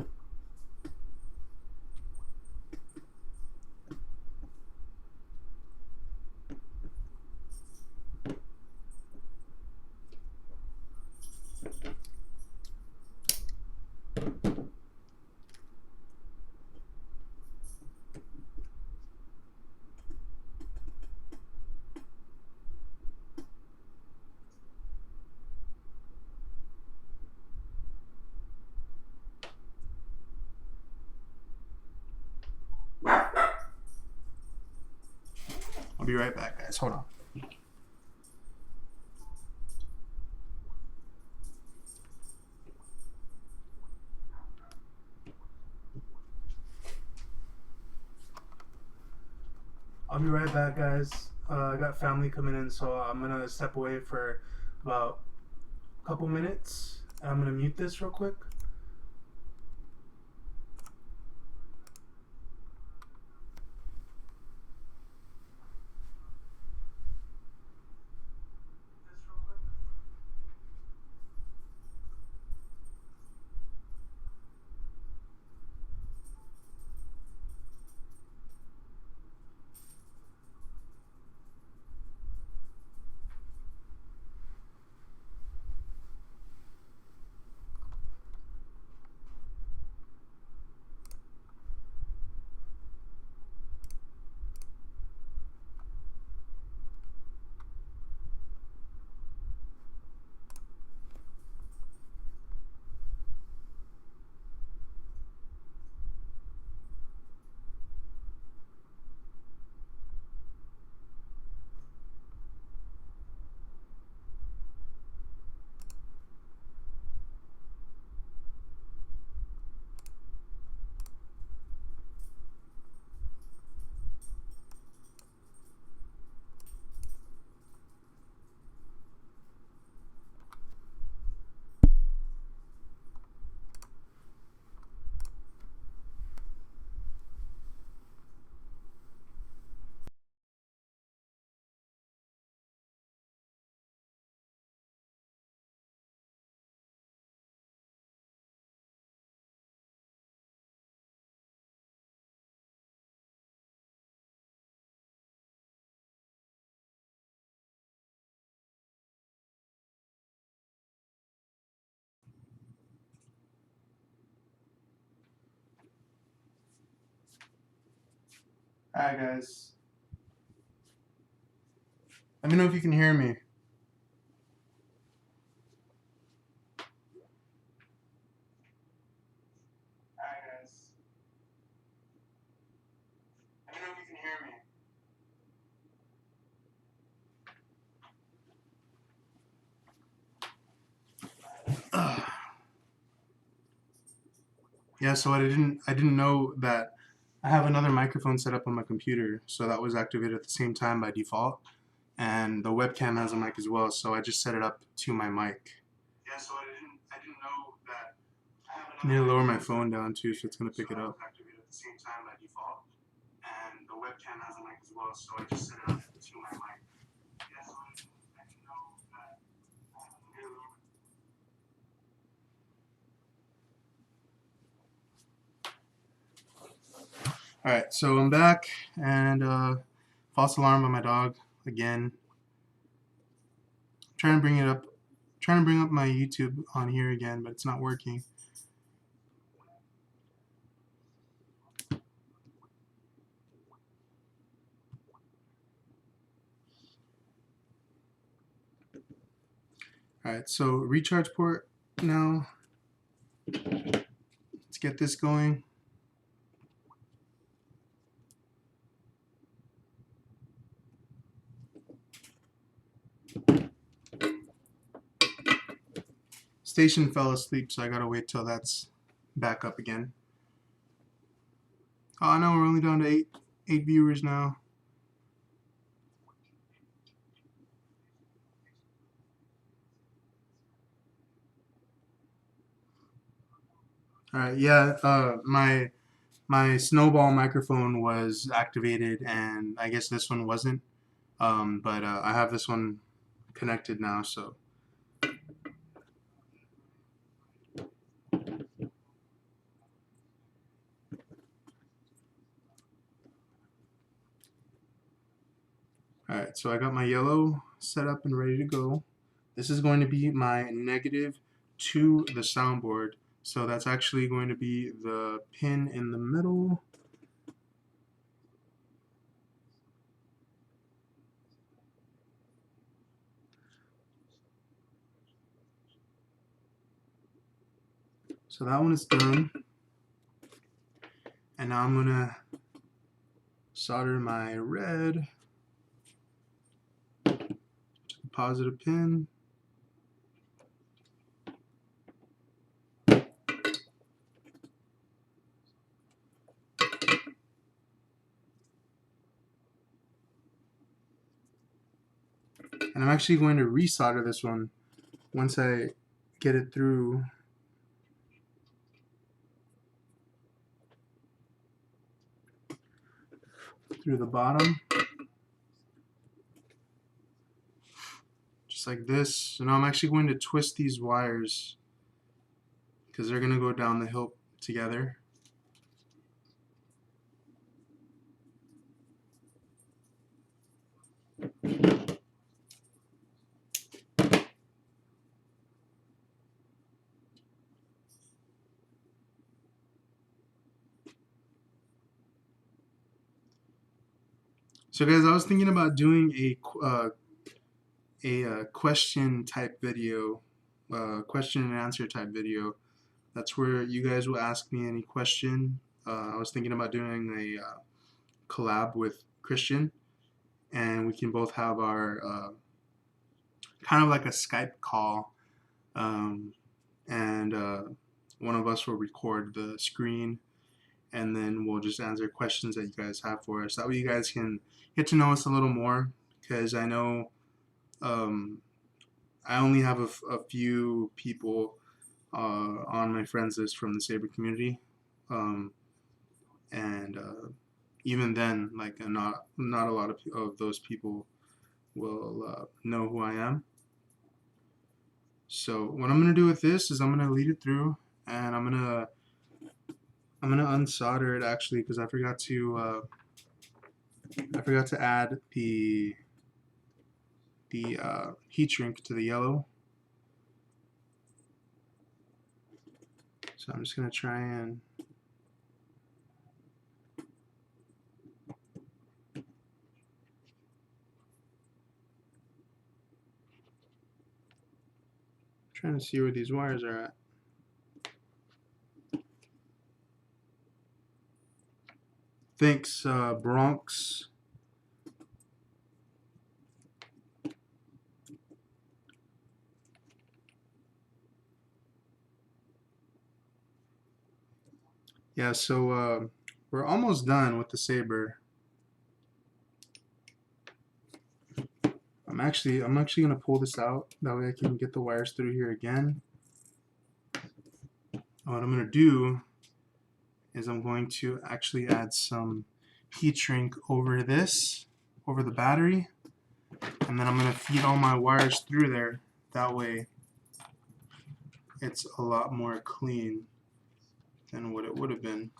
I'll be right back, guys. Hold on. I'll be right back, guys. I got family coming in, so I'm gonna step away for about a couple minutes. I'm gonna mute this real quick. Alright guys, let me know if you can hear me. Alright guys, let me know if you can hear me. Yeah, so I didn't know that I have another microphone set up on my computer, so that was activated at the same time by default. And the webcam has a mic as well, so I just set it up to my mic. Yeah, so I didn't know that I need to lower my phone down too if it's gonna pick it up. Activated at the same time by default. And the webcam has a mic as well, so I just set it up to my mic. Yeah, so I didn't know that I need to lower. Alright, so I'm back, and false alarm by my dog again. Trying to bring up my YouTube on here again, but it's not working. Alright, so recharge port now. Let's get this going. Station fell asleep, so I gotta wait till that's back up again. Oh no, we're only down to eight viewers now. Alright, yeah, my snowball microphone was activated, and I guess this one wasn't. But I have this one connected now, so. Alright, so I got my yellow set up and ready to go. This is going to be my negative to the soundboard. So that's actually going to be the pin in the middle. So that one is done. And now I'm going to solder my red to the positive pin. And I'm actually going to resolder this one once I get it through. Through the bottom. Just like this. So now I'm actually going to twist these wires because they're going to go down the hill together. So guys, I was thinking about doing a question type video, question and answer type video. That's where you guys will ask me any question. I was thinking about doing a collab with Christian, and we can both have our kind of like a Skype call, and one of us will record the screen, and then we'll just answer questions that you guys have for us. That way you guys can get to know us a little more, because I know I only have a few people on my friends list from the Saber community, and even then, like not a lot of those people will know who I am. So what I'm gonna do with this is I'm gonna lead it through, and I'm gonna unsolder it actually, because I forgot to add the heat shrink to the yellow. So I'm just gonna try and Trying to see where these wires are at. Thanks, Bronx. Yeah, so we're almost done with the Saber. I'm actually gonna pull this out. That way I can get the wires through here again. What I'm gonna do is I'm going to actually add some heat shrink over this, over the battery, and then I'm gonna feed all my wires through there. That way it's a lot more clean than what it would have been.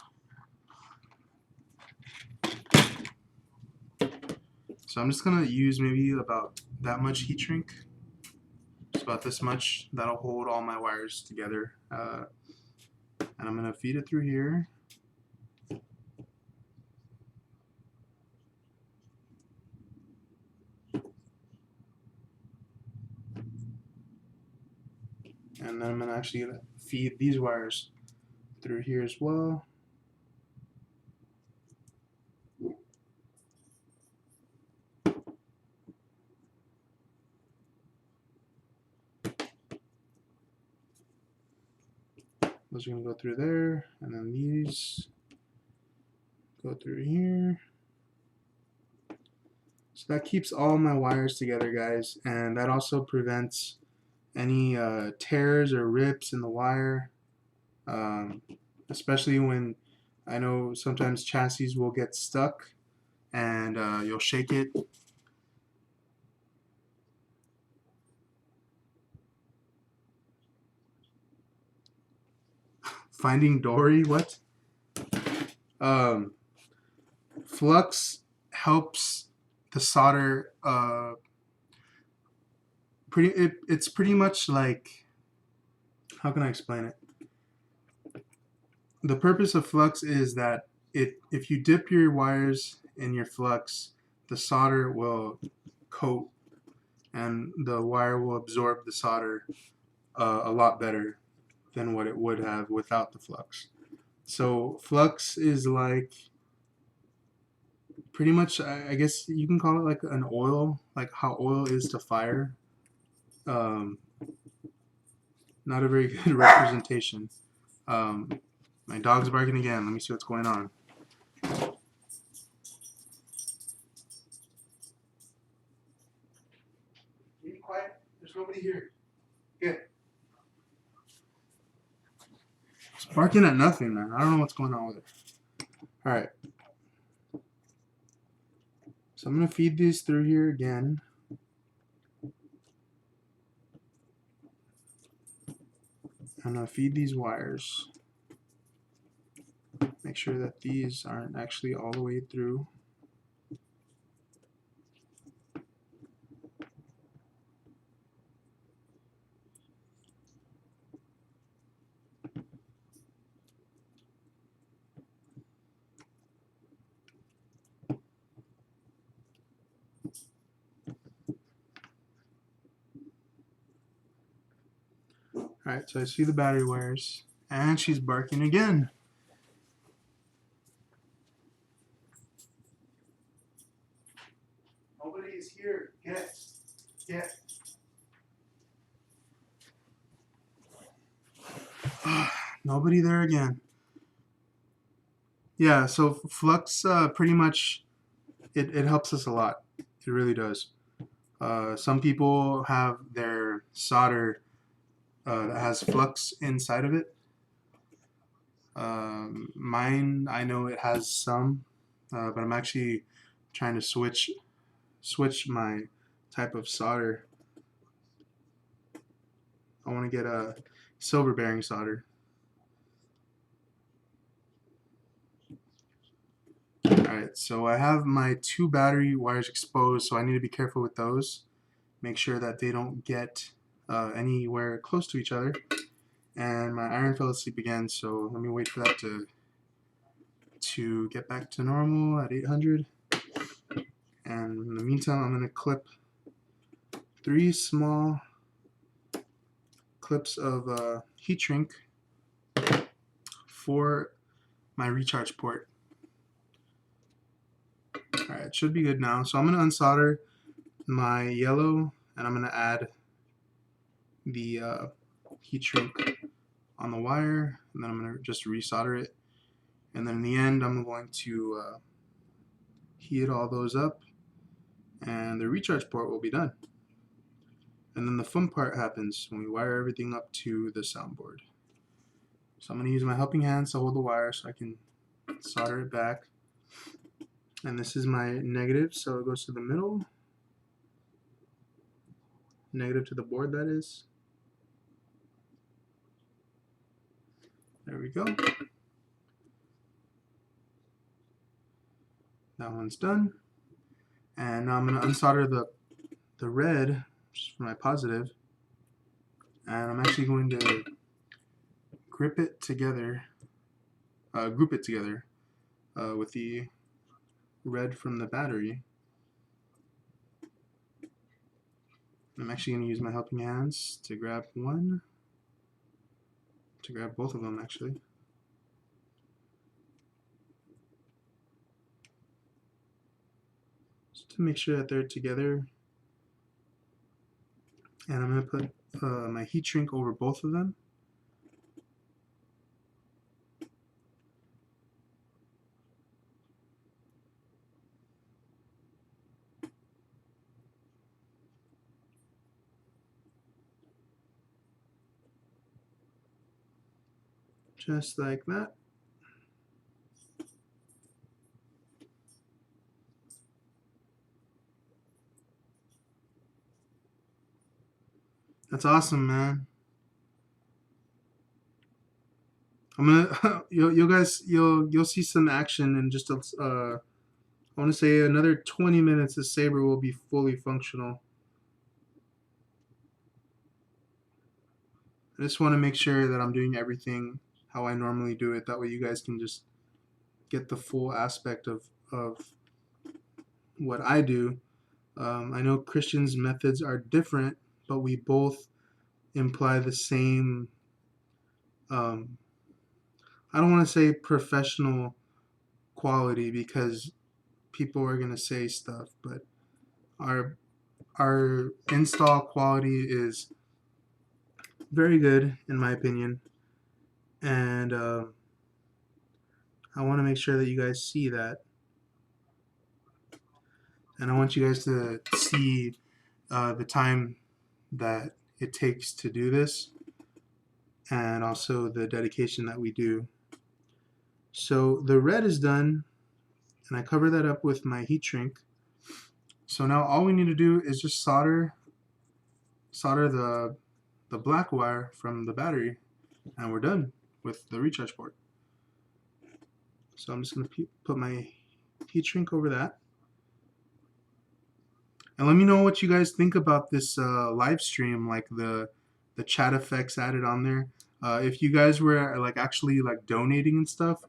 So I'm just gonna use maybe about that much heat shrink. It's about this much. That'll hold all my wires together. And I'm gonna feed it through here. And then I'm gonna actually feed these wires through here as well. Those are going to go through there, and then these go through here. So that keeps all my wires together, guys, and that also prevents any tears or rips in the wire, especially when I know sometimes chassis will get stuck and you'll shake it. Finding Dory, what? Flux helps the solder. It's pretty much like, how can I explain it? The purpose of flux is that if you dip your wires in your flux, the solder will coat and the wire will absorb the solder a lot better than what it would have without the flux. So flux is like pretty much, I guess you can call it like an oil, like how oil is to fire. Not a very good representation. My dog's barking again. Let me see what's going on. Be quiet. There's nobody here. Get. It's barking at nothing, man. I don't know what's going on with it. Alright. So I'm going to feed these through here again. I'm going to feed these wires. Make sure that these aren't actually all the way through. Alright, so I see the battery wires, and she's barking again. Nobody is here. Get. Nobody there again. Yeah, so flux pretty much, it helps us a lot. It really does. Some people have their solder that has flux inside of it. Mine, I know it has some, but I'm actually trying to switch my type of solder. I want to get a silver bearing solder. Alright, so I have my two battery wires exposed, so I need to be careful with those. Make sure that they don't get anywhere close to each other. And my iron fell asleep again, so let me wait for that to get back to normal at 800. And in the meantime, I'm going to clip 3 small clips of heat shrink for my recharge port. Alright, it should be good now. So I'm going to unsolder my yellow, and I'm going to add the heat shrink on the wire, and then I'm going to just resolder it. And then in the end, I'm going to heat all those up, and the recharge port will be done. And then the fun part happens when we wire everything up to the soundboard. So I'm going to use my helping hands to hold the wire so I can solder it back. And this is my negative, so it goes to the middle. Negative to the board, that is. There we go. That one's done. And now I'm going to unsolder the red, which is for my positive. And I'm actually going to group it together with the red from the battery. I'm actually going to use my helping hands to grab both of them actually. Just to make sure that they're together. And I'm going to put my heat shrink over both of them. Just like that. That's awesome, man. I'm gonna you'll see some action in just I want to say another 20 minutes. The Saber will be fully functional. I just want to make sure that I'm doing everything how I normally do it. That way you guys can just get the full aspect of what I do. I know Christian's methods are different, but we both imply the same, I don't want to say professional quality because people are going to say stuff, but our install quality is very good in my opinion, and I want to make sure that you guys see that, and I want you guys to see the time that it takes to do this, and also the dedication that we do. So the red is done, and I cover that up with my heat shrink. So now all we need to do is just solder the black wire from the battery, and we're done with the recharge port. So I'm just going to put my heat shrink over that. And let me know what you guys think about this live stream, like the chat effects added on there. If you guys were like actually like donating and stuff,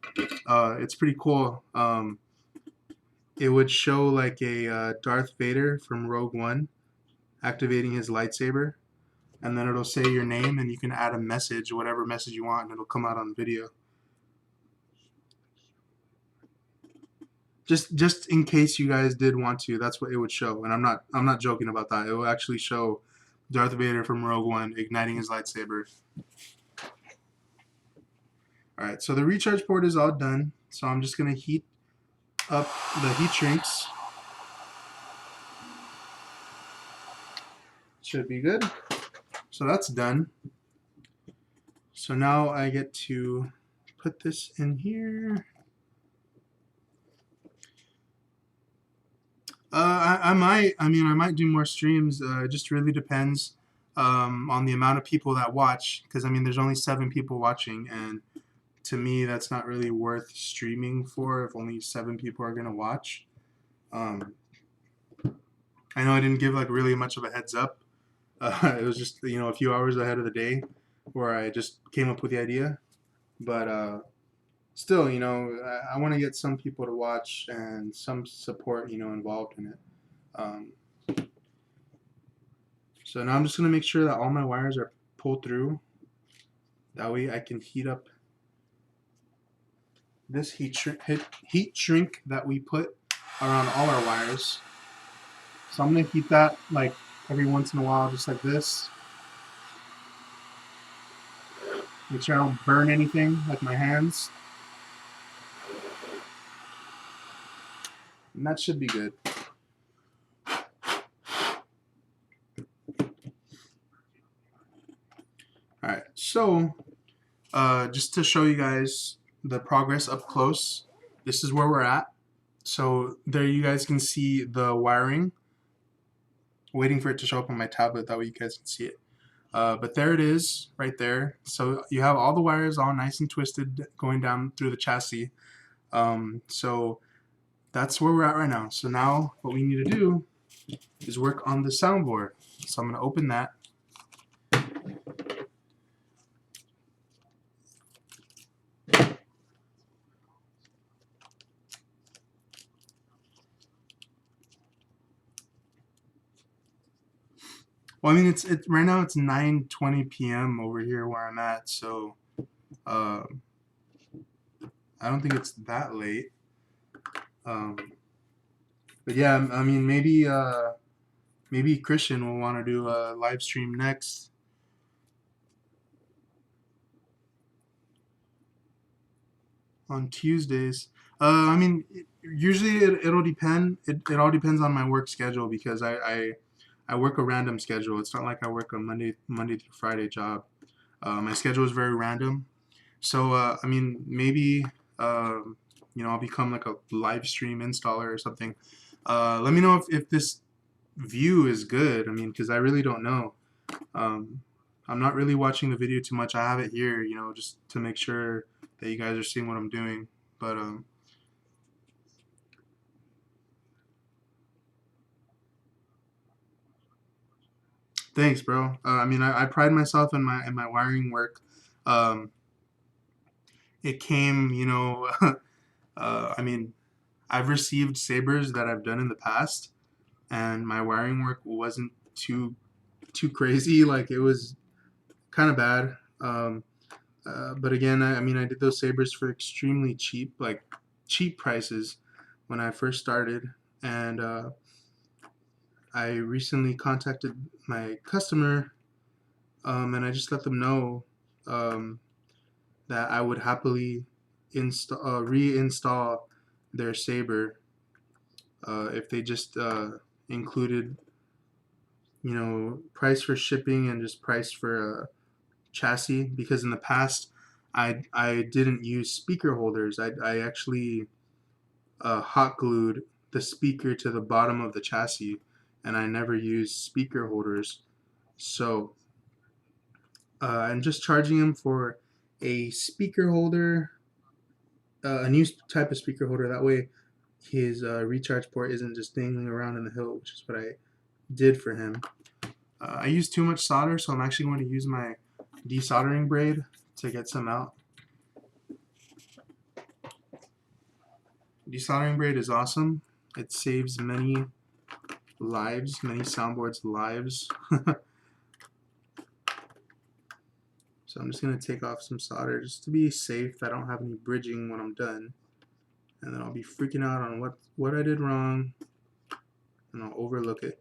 it's pretty cool. It would show like a Darth Vader from Rogue One activating his lightsaber, and then it'll say your name, and you can add a message, whatever message you want, and it'll come out on video. Just in case you guys did want to, that's what it would show. And I'm not joking about that. It will actually show Darth Vader from Rogue One igniting his lightsaber. Alright, so the recharge port is all done. So I'm just gonna heat up the heat shrinks. Should be good. So that's done. So now I get to put this in here. I might do more streams. It just really depends on the amount of people that watch, because I mean there's only 7 people watching, and to me that's not really worth streaming for if only 7 people are gonna watch. I know I didn't give like really much of a heads up. It was just, you know, a few hours ahead of the day where I just came up with the idea, but still, you know, I want to get some people to watch and some support, you know, involved in it. So now I'm just going to make sure that all my wires are pull through. That way I can heat up this heat shrink that we put around all our wires. So I'm going to heat that like every once in a while, just like this. Make sure I don't burn anything, like my hands. And that should be good. Alright, so just to show you guys the progress up close, this is where we're at. So there you guys can see the wiring. Waiting for it to show up on my tablet, that way you guys can see it. But there it is, right there. So you have all the wires all nice and twisted going down through the chassis. So that's where we're at right now. So now what we need to do is work on the soundboard. So I'm going to open that. Well, I mean, it's right now it's 9:20 p.m. over here where I'm at, so I don't think it's that late. But yeah, I mean, maybe Christian will want to do a live stream next. On Tuesdays. I mean, usually it'll depend. It all depends on my work schedule because I work a random schedule. It's not like I work a Monday through Friday job. My schedule is very random. So I mean, maybe you know, I'll become like a live stream installer or something. Let me know if this view is good. I mean, because I really don't know. I'm not really watching the video too much. I have it here, you know, just to make sure that you guys are seeing what I'm doing. But thanks, bro. I mean, I pride myself in my wiring work. Um, it came, you know, I mean, I've received sabers that I've done in the past, and my wiring work wasn't too crazy. Like it was kind of bad. But again, I mean, I did those sabers for extremely cheap, like cheap prices when I first started, and I recently contacted my customer, and I just let them know that I would happily reinstall their saber if they just included, you know, price for shipping and just price for a chassis. Because in the past, I didn't use speaker holders. I actually hot glued the speaker to the bottom of the chassis, and I never used speaker holders. So I'm just charging him for a speaker holder, a new type of speaker holder. That way his recharge port isn't just dangling around in the hill, which is what I did for him. I used too much solder, so I'm actually going to use my desoldering braid to get some out. Desoldering braid is awesome. It saves many lives, many soundboards' lives. So I'm just going to take off some solder just to be safe that I don't have any bridging when I'm done. And then I'll be freaking out on what I did wrong, and I'll overlook it.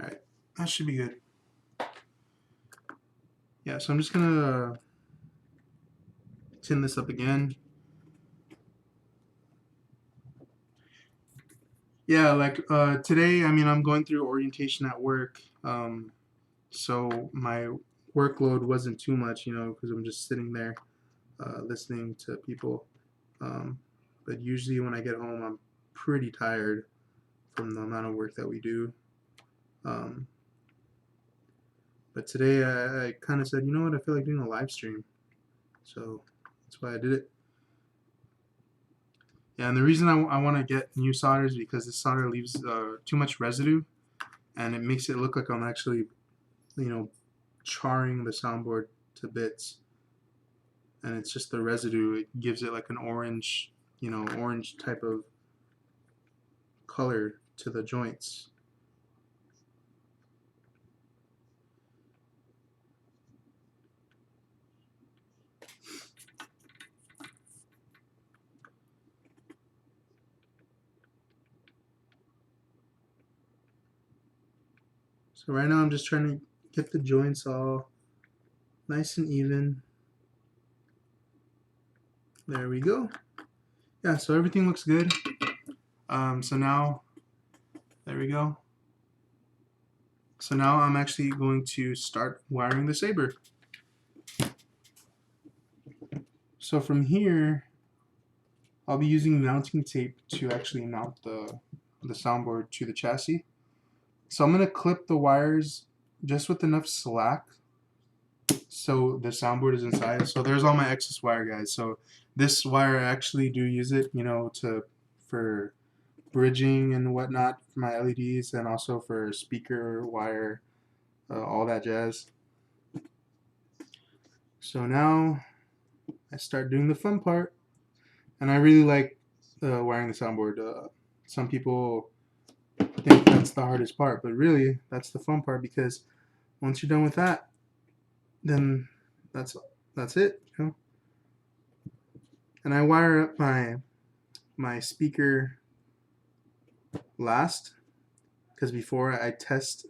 Alright, that should be good. Yeah, so I'm just going to tin this up again. Yeah, like today, I mean, I'm going through orientation at work, so my workload wasn't too much, you know, because I'm just sitting there listening to people. But usually when I get home, I'm pretty tired from the amount of work that we do. But today, I kind of said, you know what, I feel like doing a live stream, so that's why I did it. Yeah, and the reason I want to get new solder is because this solder leaves too much residue, and it makes it look like I'm actually, you know, charring the soundboard to bits. And it's just the residue. It gives it like an orange, you know, orange type of color to the joints. So right now I'm just trying to get the joints all nice and even. There we go. Yeah, so everything looks good. So now, there we go. So now I'm actually going to start wiring the Saber. So from here, I'll be using mounting tape to actually mount the soundboard to the chassis. So I'm going to clip the wires just with enough slack so the soundboard is inside. So there's all my excess wire, guys. So this wire, I actually do use it, you know, for bridging and whatnot for my LEDs, and also for speaker wire, all that jazz. So now I start doing the fun part, and I really like wiring the soundboard. Some people think that's the hardest part, but really that's the fun part, because once you're done with that, then that's it, you know. And I wire up my speaker last, because before I test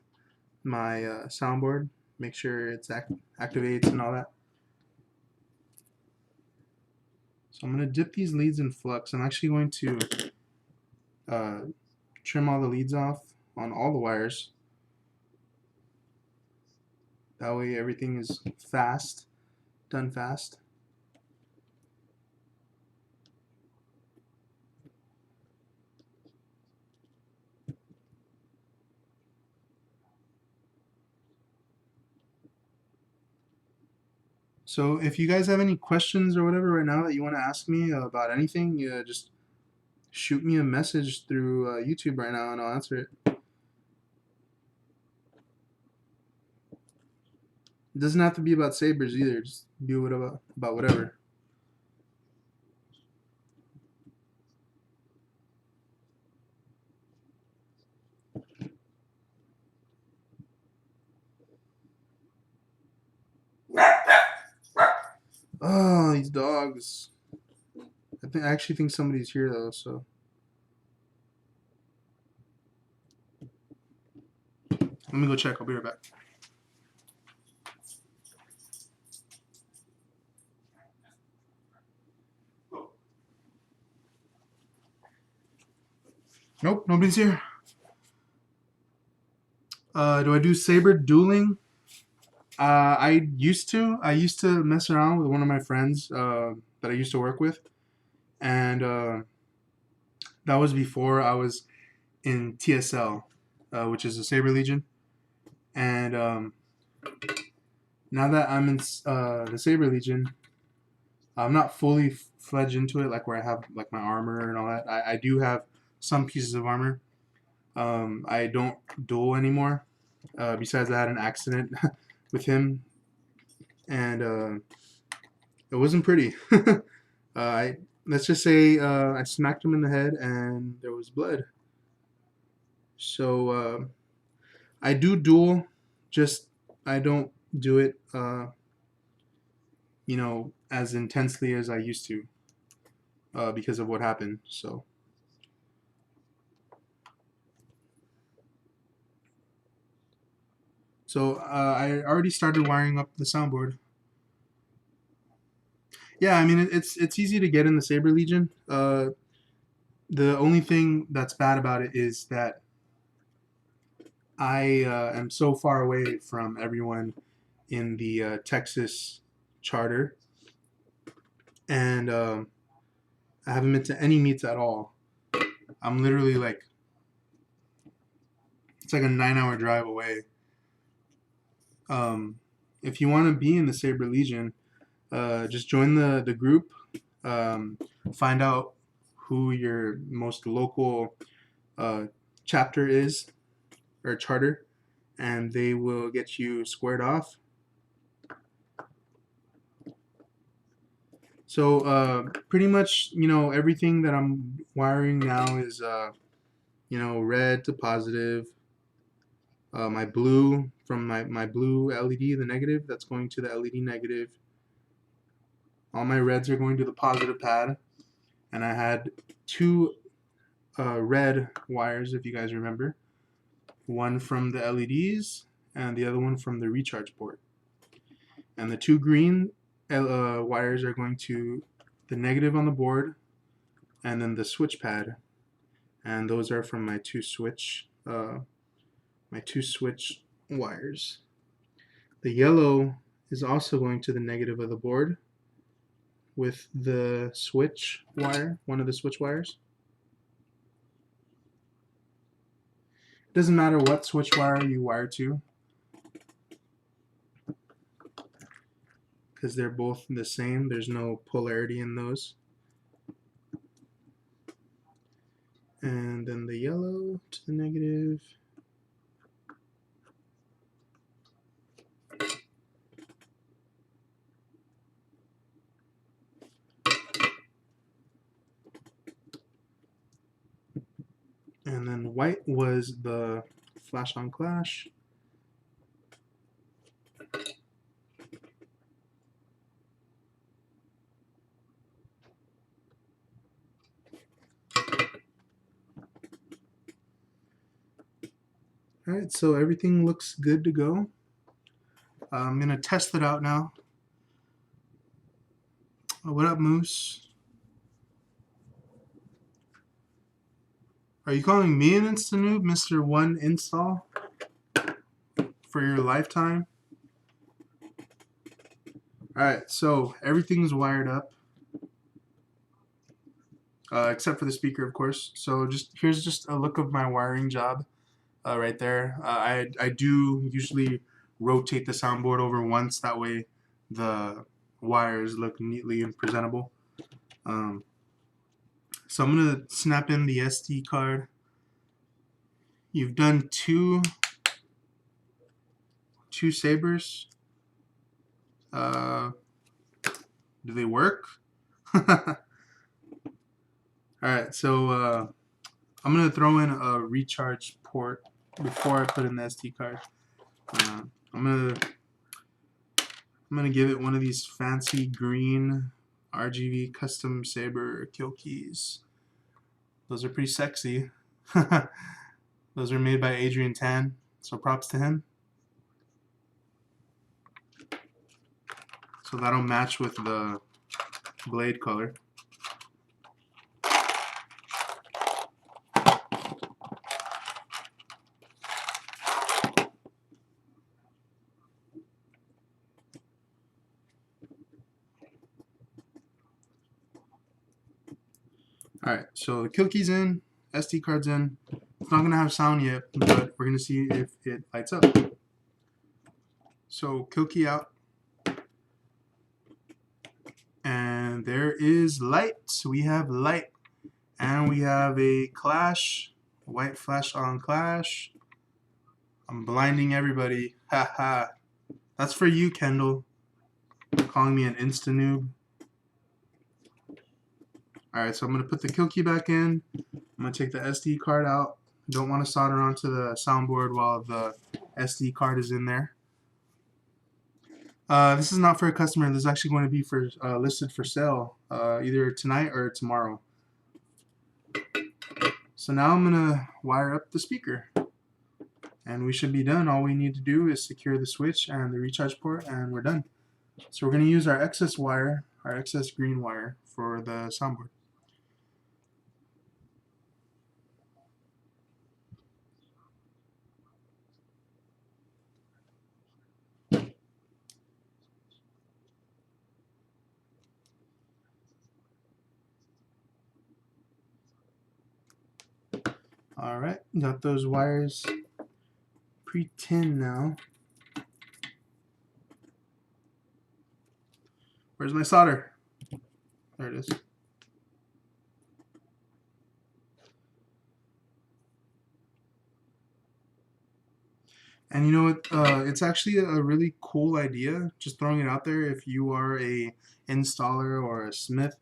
my soundboard, make sure it's activates and all that. So I'm going to dip these leads in flux. I'm actually going to trim all the leads off on all the wires. That way everything is fast, done fast. So if you guys have any questions or whatever right now that you want to ask me about anything, just shoot me a message through YouTube right now and I'll answer it. It doesn't have to be about sabers either. Just be about whatever. Oh, these dogs. I actually think somebody's here though, so. Let me go check. I'll be right back. Nope, nobody's here. Do I do saber dueling? I used to. I used to mess around with one of my friends that I used to work with, and that was before I was in TSL, which is the Saber Legion. And now that I'm in the Saber Legion, I'm not fully fledged into it, like where I have like my armor and all that. I do have some pieces of armor. I don't duel anymore. Besides, I had an accident with him, and it wasn't pretty. Let's just say I smacked him in the head and there was blood. So I do duel, just I don't do it, you know, as intensely as I used to because of what happened. So I already started wiring up the soundboard. Yeah, I mean it's easy to get in the Saber Legion. The only thing that's bad about it is that I am so far away from everyone in the Texas charter, and I haven't been to any meets at all. I'm literally like, it's like a 9-hour drive away. If you want to be in the Saber Legion, just join the group. Find out who your most local chapter is, or charter, and they will get you squared off. So pretty much, you know, everything that I'm wiring now is you know, red to positive. My blue from my blue LED, the negative, that's going to the LED negative. All my reds are going to the positive pad. And I had two red wires, if you guys remember. One from the LEDs and the other one from the recharge port. And the two green wires are going to the negative on the board and then the switch pad. And those are from my two switch wires. The yellow is also going to the negative of the board with the switch wire, one of the switch wires. It doesn't matter what switch wire you wire to, because they're both the same. There's no polarity in those. And then the yellow to the negative. And then white was the flash on clash. Alright, so everything looks good to go. I'm going to test it out now. What up, Moose? Are you calling me an insta-noob, Mr. One Install? For your lifetime? Alright, so everything's wired up. Except for the speaker, of course. So here's just a look of my wiring job right there. I do usually rotate the soundboard over once, that way the wires look neatly and presentable. So I'm going to snap in the SD card. You've done two Sabers. Do they work? Alright, so I'm going to throw in a recharge port before I put in the SD card. I'm gonna give it one of these fancy green RGB custom Saber kill keys. Those are pretty sexy. Those are made by Adrian Tan, so props to him. So that'll match with the blade color. Alright, so the kill key's in, SD card's in. It's not going to have sound yet, but we're going to see if it lights up. So kill key out. And there is light. So we have light. And we have a clash. White flash on clash. I'm blinding everybody. Haha. That's for you, Kendall. Calling me an insta noob. Alright, so I'm going to put the kill key back in. I'm going to take the SD card out. Don't want to solder onto the soundboard while the SD card is in there. This is not for a customer. This is actually going to be for listed for sale either tonight or tomorrow. So now I'm going to wire up the speaker. And we should be done. All we need to do is secure the switch and the recharge port, and we're done. So we're going to use our excess wire, our excess green wire, for the soundboard. Alright, got those wires pre-tinned now. Where's my solder? There it is. And you know what, it's actually a really cool idea, just throwing it out there. If you are a installer or a smith,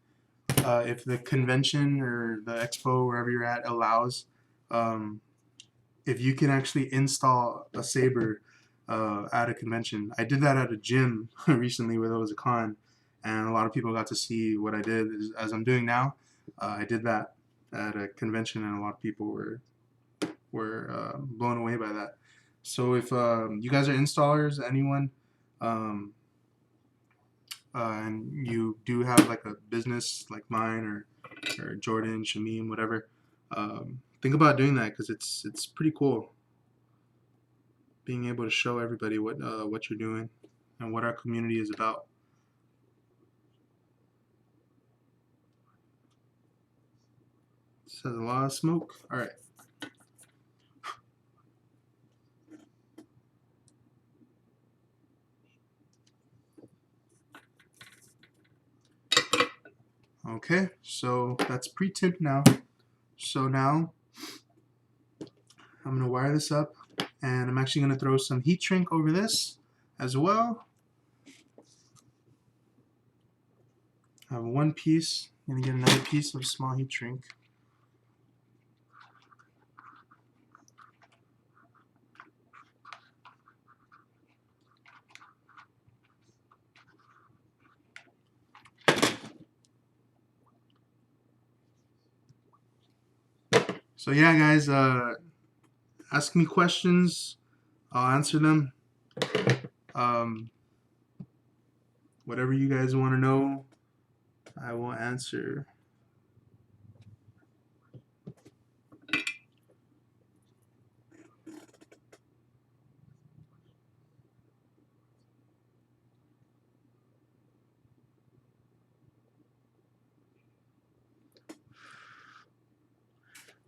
if the convention or the expo, wherever you're at, allows if you can actually install a Saber at a convention. I did that at a gym recently where there was a con, and a lot of people got to see what I did as I'm doing now. I did that at a convention, and a lot of people were blown away by that. So if you guys are installers, anyone, um, and you do have like a business like mine or Jordan, Shamim, whatever, think about doing that because it's pretty cool being able to show everybody what you're doing and what our community is about. This has a lot of smoke. All right. Okay, so that's pre-tipped now. So now I'm gonna wire this up, and I'm actually gonna throw some heat shrink over this as well. I have one piece. I'm gonna get another piece of small heat shrink. So yeah, guys, ask me questions. I'll answer them. Whatever you guys want to know, I will answer.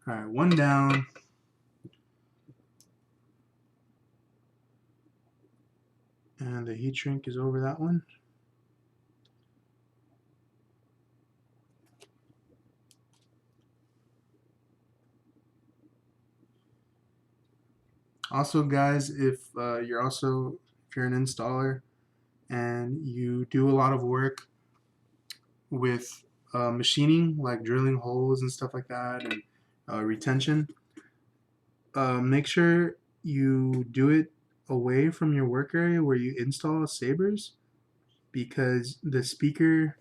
All right, one down. And the heat shrink is over that one. Also, guys, if you're an installer and you do a lot of work with machining, like drilling holes and stuff like that, and retention, make sure you do it away from your work area where you install Sabers, because the speaker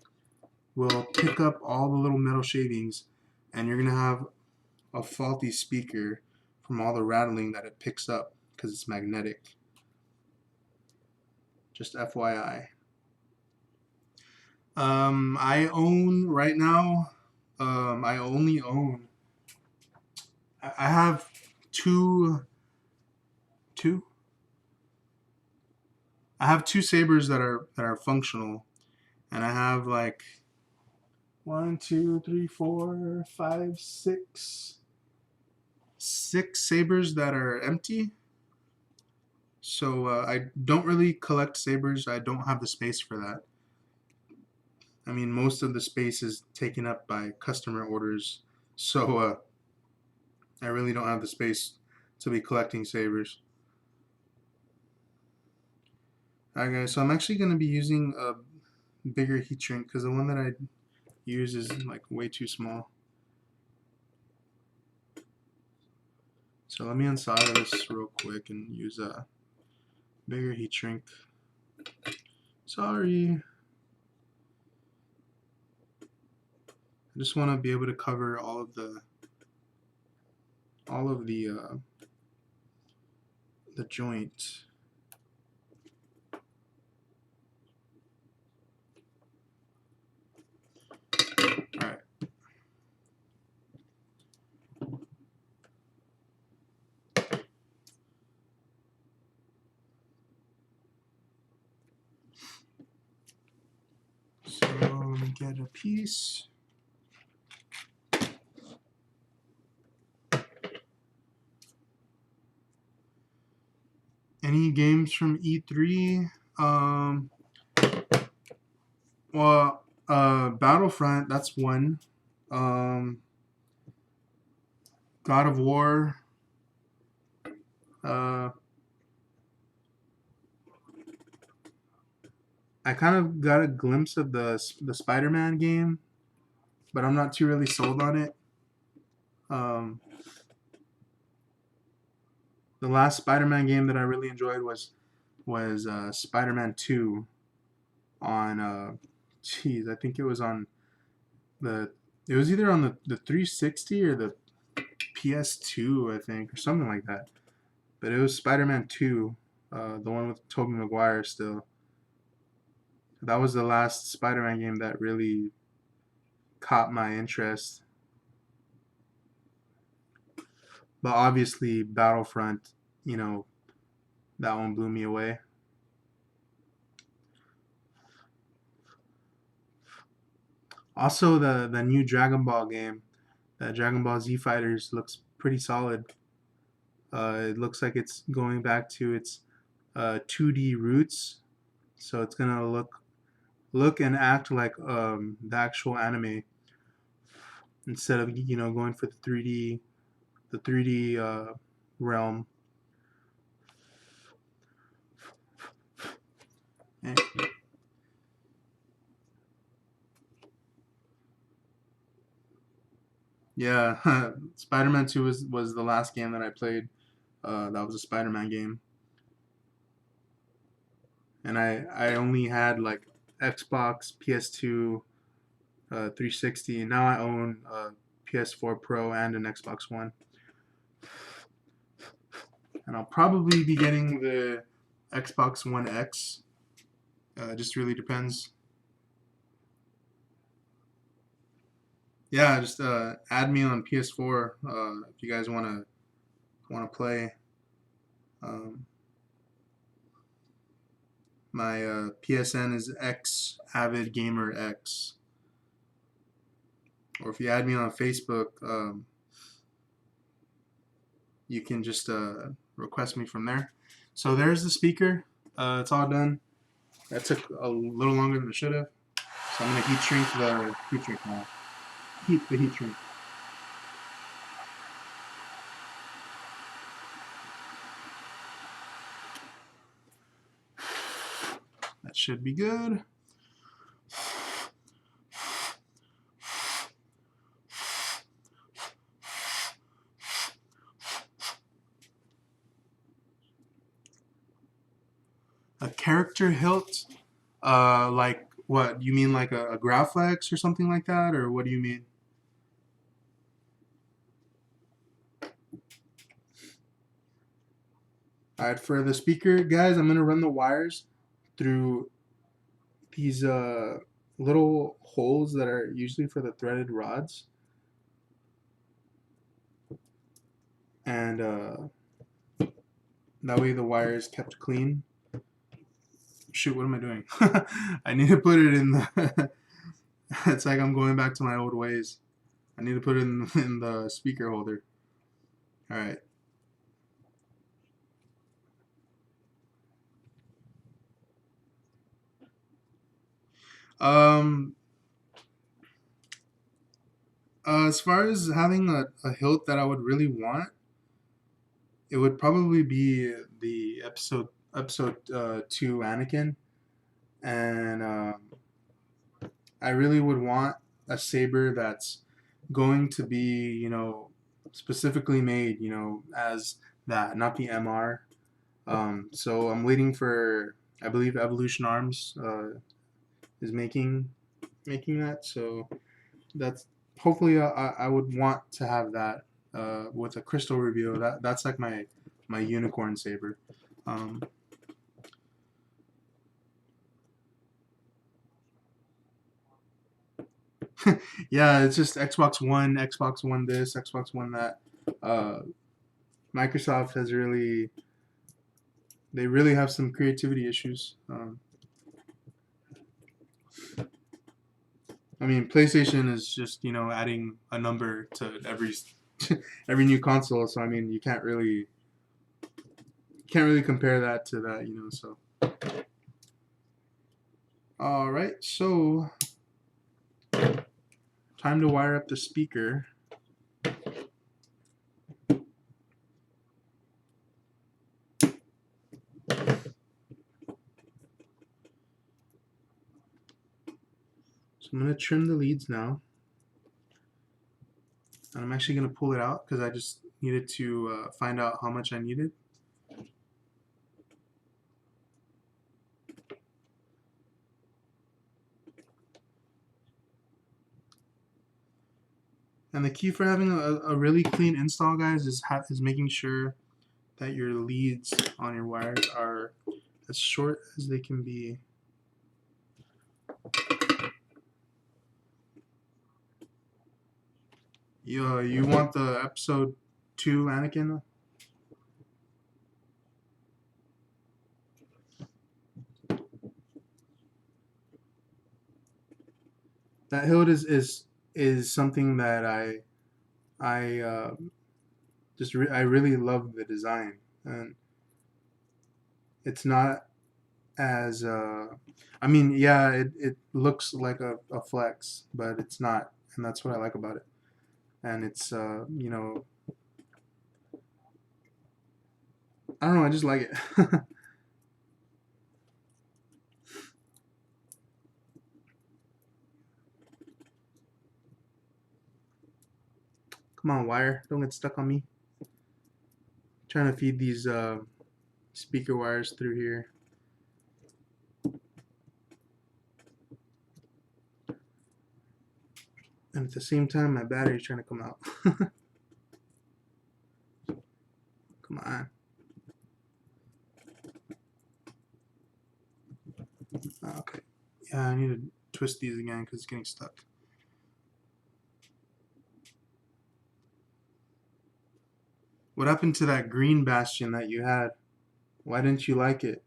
will pick up all the little metal shavings, and you're gonna have a faulty speaker from all the rattling that it picks up because it's magnetic. Just FYI. I own right now. I only own. I have two. I have two Sabers that are functional, and I have like 1, 2, 3, 4, 5, 6 Sabers that are empty. So I don't really collect Sabers. I don't have the space for that. I mean, most of the space is taken up by customer orders. So I really don't have the space to be collecting Sabers. Alright guys, so I'm actually going to be using a bigger heat shrink because the one that I use is like way too small. So let me unsolder this real quick and use a bigger heat shrink. Sorry. I just want to be able to cover all of the joint. Alright. So let me get a piece. Any games from E3? Well, Battlefront, that's one. God of War. I kind of got a glimpse of the Spider-Man game, but I'm not too really sold on it. the last Spider-Man game that I really enjoyed was Spider-Man 2 on I think it was on the it was either on the 360 or the PS2, I think, or something like that. But it was Spider-Man 2, the one with Tobey Maguire still. That was the last Spider-Man game that really caught my interest. But obviously Battlefront, you know, that one blew me away. Also the new Dragon Ball game, that Dragon Ball Z Fighters, looks pretty solid. It looks like it's going back to its 2D roots, so it's gonna look and act like the actual anime instead of going for the 3D realm. And yeah, Spider-Man 2 was the last game that I played. That was a Spider-Man game, and I only had like Xbox, PS2, 360, and now I own a PS4 Pro and an Xbox One. And I'll probably be getting the Xbox One X. Just really depends. Yeah, just add me on PS4 if you guys wanna play. Um, my PSN is X Avid Gamer X. Or if you add me on Facebook, you can just request me from there. So there's the speaker. It's all done. That took a little longer than it should have. So I'm gonna heat shrink the heat shrink now. Heat the heat shrink. That should be good. A character hilt? Like what? You mean like a Graflex or something like that? Or what do you mean? Alright, for the speaker, guys, I'm gonna run the wires through these little holes that are usually for the threaded rods. And that way the wire is kept clean. Shoot, what am I doing? I need to put it in the... It's like I'm going back to my old ways. I need to put it in the speaker holder. Alright. As far as having a hilt that I would really want, it would probably be the episode 2 Anakin, and I really would want a saber that's going to be, specifically made, as that, not the MR. So I'm waiting for, I believe Evolution Arms is making that. So that's hopefully I would want to have that with a crystal reveal. That's like my unicorn saber. Yeah, it's just Xbox One this, Xbox One that. Microsoft has they really have some creativity issues. I mean, PlayStation is just adding a number to every new console. So I mean, you can't really compare that to that. So all right, so time to wire up the speaker. So I'm going to trim the leads now. And I'm actually going to pull it out because I just needed to find out how much I needed. And the key for having a really clean install, guys, is making sure that your leads on your wires are as short as they can be. You want the episode 2 Anakin? That hilt is something that I I really love the design, and it's not as I mean, yeah, it looks like a flex, but it's not, and that's what I like about it. And it's you know, I don't know, I just like it. Come on, wire, don't get stuck on me. Trying to feed these speaker wires through here. And at the same time, my battery's trying to come out. Come on. Okay. Yeah, I need to twist these again because it's getting stuck. What happened to that green bastion that you had? Why didn't you like it?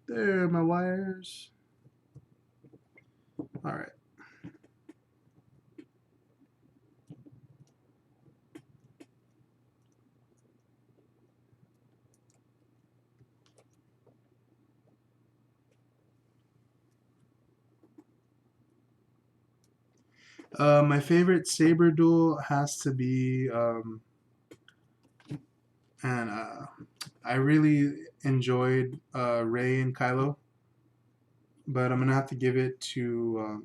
There, my wires. All right. My favorite Saber duel has to be, and I really enjoyed Rey and Kylo, but I'm gonna have to give it to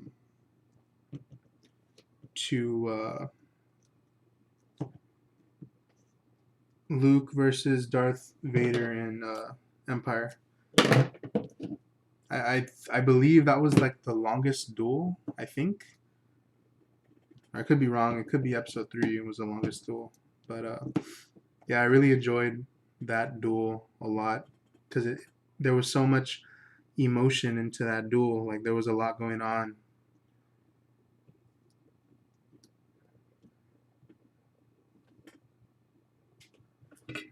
Luke versus Darth Vader in Empire. I believe that was like the longest duel, I think. I could be wrong. It could be episode 3 was the longest duel. But yeah, I really enjoyed that duel a lot because there was so much emotion into that duel. Like there was a lot going on.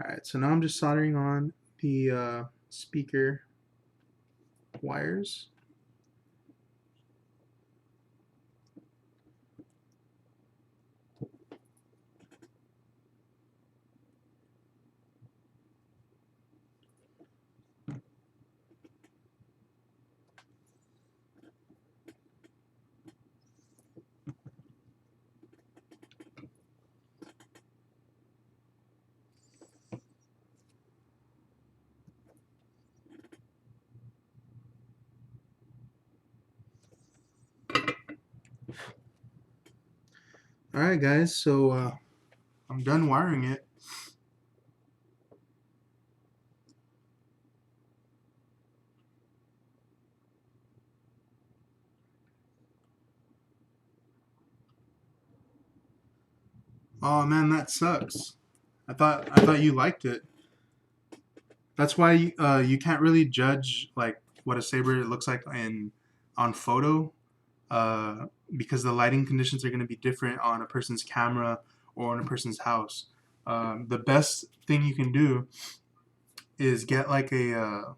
Alright, so now I'm just soldering on the speaker wires. Alright guys, so I'm done wiring it. Oh man, that sucks. I thought you liked it. That's why you can't really judge like what a saber looks like on photo, because the lighting conditions are going to be different on a person's camera or on a person's house. The best thing you can do is get like a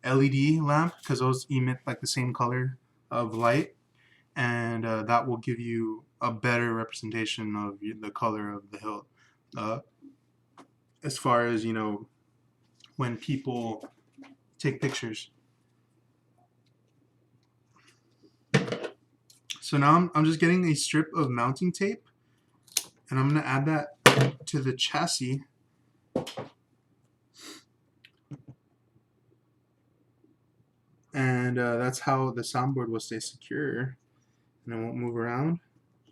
LED lamp because those emit like the same color of light, and that will give you a better representation of the color of the hilt. As far as when people take pictures. So now I'm just getting a strip of mounting tape, and I'm going to add that to the chassis. and that's how the soundboard will stay secure and it won't move around.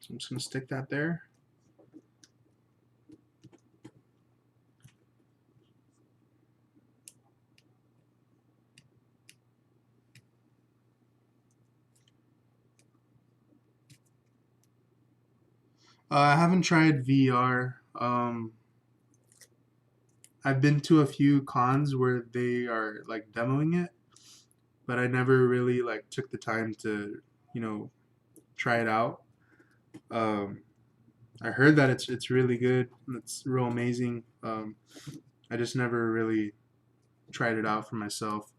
So I'm just going to stick that there. I haven't tried VR. I've been to a few cons where they are like demoing it, but I never really like took the time to, you know, try it out. Um, I heard that it's really good. It's real amazing. I just never really tried it out for myself.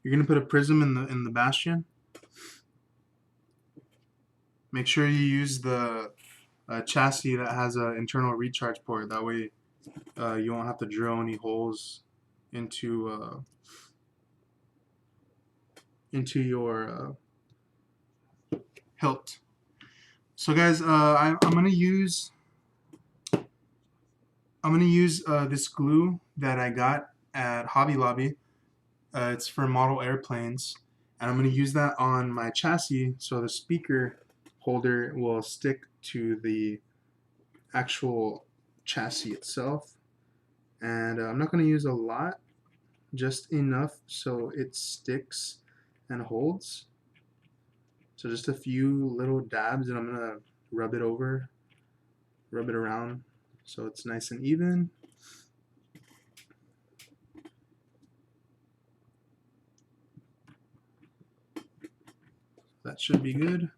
You're gonna put a prism in the bastion. Make sure you use the chassis that has an internal recharge port. That way, you won't have to drill any holes into your hilt. So guys, I'm gonna use this glue that I got at Hobby Lobby. It's for model airplanes, and I'm gonna use that on my chassis so the speaker holder will stick to the actual chassis itself. And I'm not gonna use a lot, just enough so it sticks and holds. So just a few little dabs, and I'm gonna rub it around so it's nice and even. That should be good.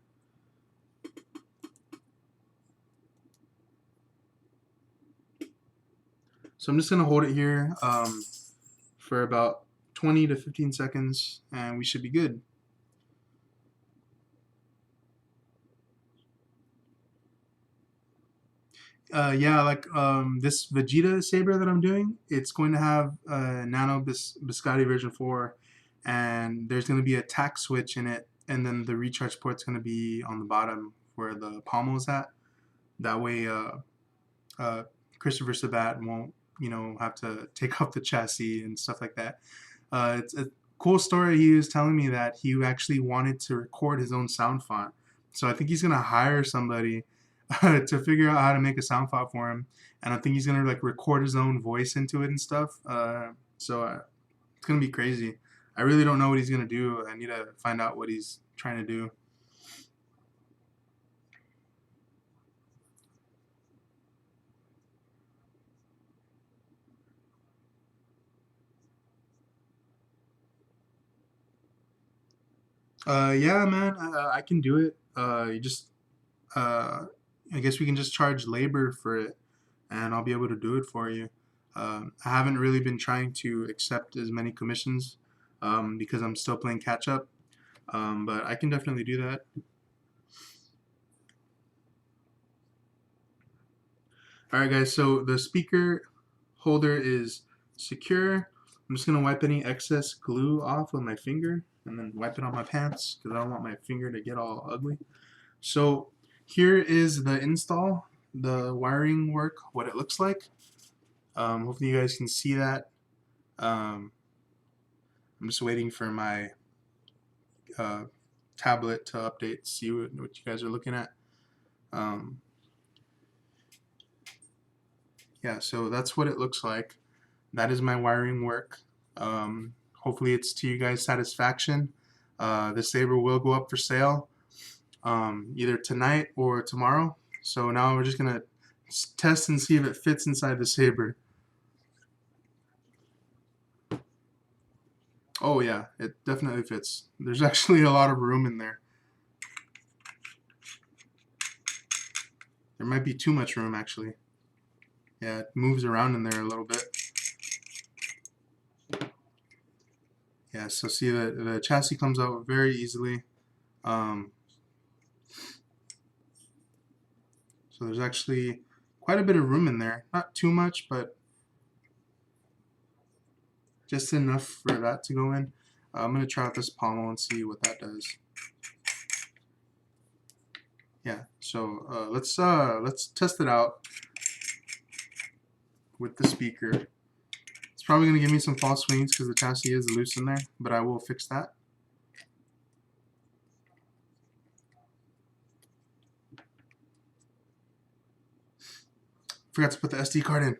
So I'm just gonna hold it here for about 20 to 15 seconds, and we should be good. Yeah, like this Vegeta saber that I'm doing, it's going to have Nano Biscotti version 4, and there's going to be a tack switch in it, and then the recharge port's going to be on the bottom where the pommel is at. That way, Christopher Sabat won't, have to take off the chassis and stuff like that. It's a cool story. He was telling me that he actually wanted to record his own sound font, so I think he's going to hire somebody to figure out how to make a sound file for him, and I think he's gonna like record his own voice into it and stuff. So it's gonna be crazy. I really don't know what he's gonna do. I need to find out what he's trying to do. Yeah, man, I can do it. You just, I guess we can just charge labor for it, and I'll be able to do it for you. I haven't really been trying to accept as many commissions because I'm still playing catch up, but I can definitely do that. Alright guys, so the speaker holder is secure. I'm just going to wipe any excess glue off with my finger and then wipe it on my pants because I don't want my finger to get all ugly. So here is the install, the wiring work, what it looks like. Hopefully you guys can see that. I'm just waiting for my tablet to update, see what you guys are looking at. Yeah, so that's what it looks like. That is my wiring work. Hopefully it's to you guys' satisfaction. The saber will go up for sale either tonight or tomorrow. So now we're just gonna test and see if it fits inside the saber. Oh yeah, it definitely fits. There's actually a lot of room in there. There might be too much room actually. Yeah, it moves around in there a little bit. Yeah, so see the chassis comes out very easily. So there's actually, quite a bit of room in there. Not too much, but just enough for that to go in. I'm going to try out this pommel and see what that does. Yeah, so let's test it out with the speaker. It's probably going to give me some false swings because the chassis is loose in there, but I will fix that. Forgot to put the SD card in.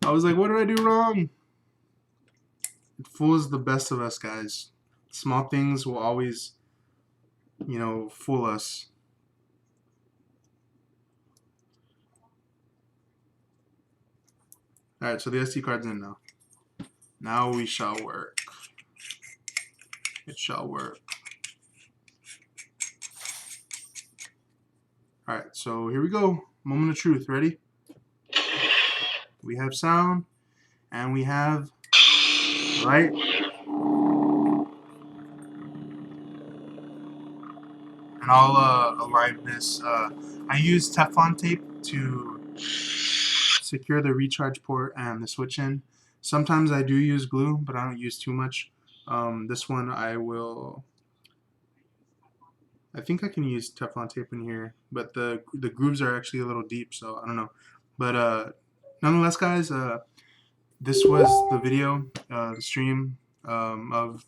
I was like, what did I do wrong? It fools the best of us, guys. Small things will always, you know, fool us. Alright, so the SD card's in now. Now we shall work. It shall work. Alright, so here we go. Moment of truth. Ready? We have sound, and we have light. And I'll align this. I use Teflon tape to secure the recharge port and the switch in. Sometimes I do use glue, but I don't use too much. This one I think I can use Teflon tape in here, but the grooves are actually a little deep, so I don't know. But nonetheless, guys, this was the video, the stream of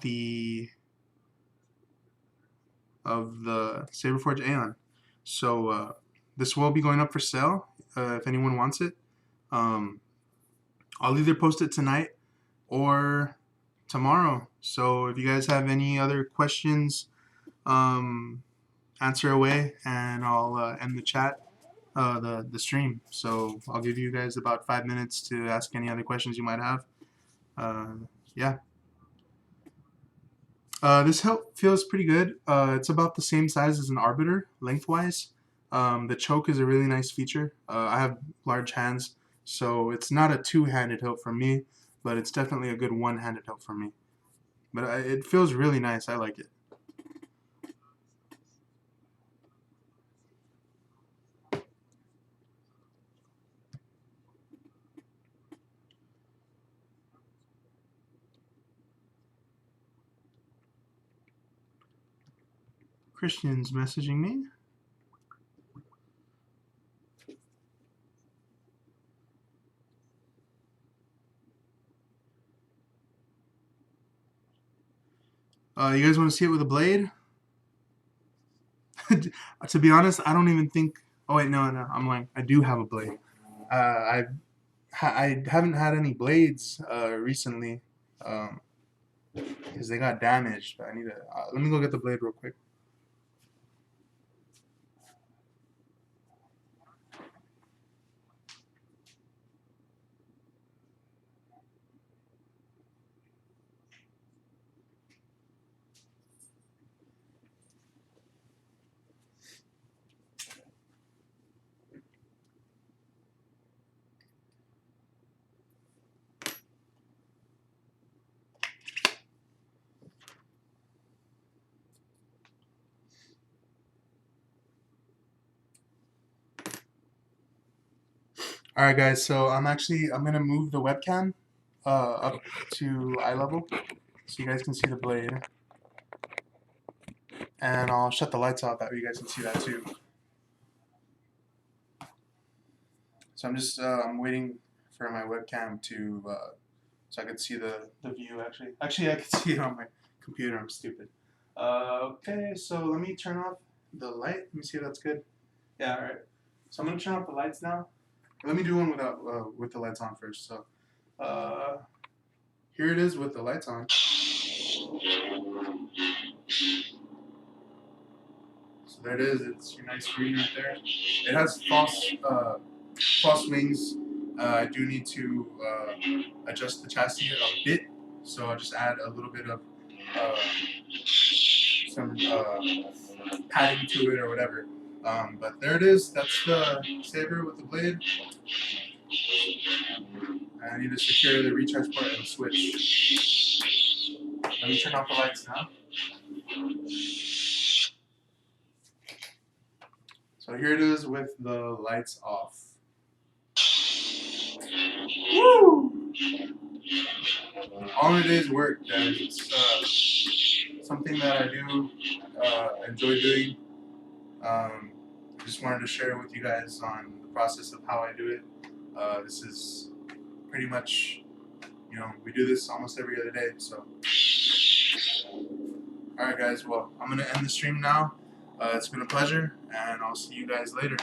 the SaberForge Aeon. So this will be going up for sale if anyone wants it. I'll either post it tonight or tomorrow. So if you guys have any other questions, answer away, and I'll end the chat, the stream. So I'll give you guys about 5 minutes to ask any other questions you might have. Yeah. This help feels pretty good. It's about the same size as an arbiter lengthwise. The choke is a really nice feature. I have large hands, so it's not a two-handed hilt for me, but it's definitely a good one-handed hilt for me. But it feels really nice. I like it. Christian's messaging me. You guys want to see it with a blade? To be honest, I don't even think. Oh wait, no, I'm lying. I do have a blade. I haven't had any blades recently because they got damaged. But I need to. Let me go get the blade real quick. All right, guys. So I'm gonna move the webcam up to eye level so you guys can see the blade, and I'll shut the lights off that way you guys can see that too. So I'm waiting for my webcam to so I can see the view actually. Actually, I can see it on my computer. I'm stupid. Okay, so let me turn off the light. Let me see if that's good. Yeah, all right. So I'm gonna turn off the lights now. Let me do one without with the lights on first. So here it is with the lights on. So there it is. It's your nice green right there. It has false wings. I do need to adjust the chassis a bit, so I'll just add a little bit of some padding to it or whatever. But there it is. That's the Saber with the blade. I need to secure the recharge port and the switch. Let me turn off the lights now. So here it is with the lights off. Woo! All in a day's work, guys. It's something that I do enjoy doing. I just wanted to share with you guys on the process of how I do it. This is pretty much, we do this almost every other day. So, alright guys, well, I'm going to end the stream now. It's been a pleasure, and I'll see you guys later.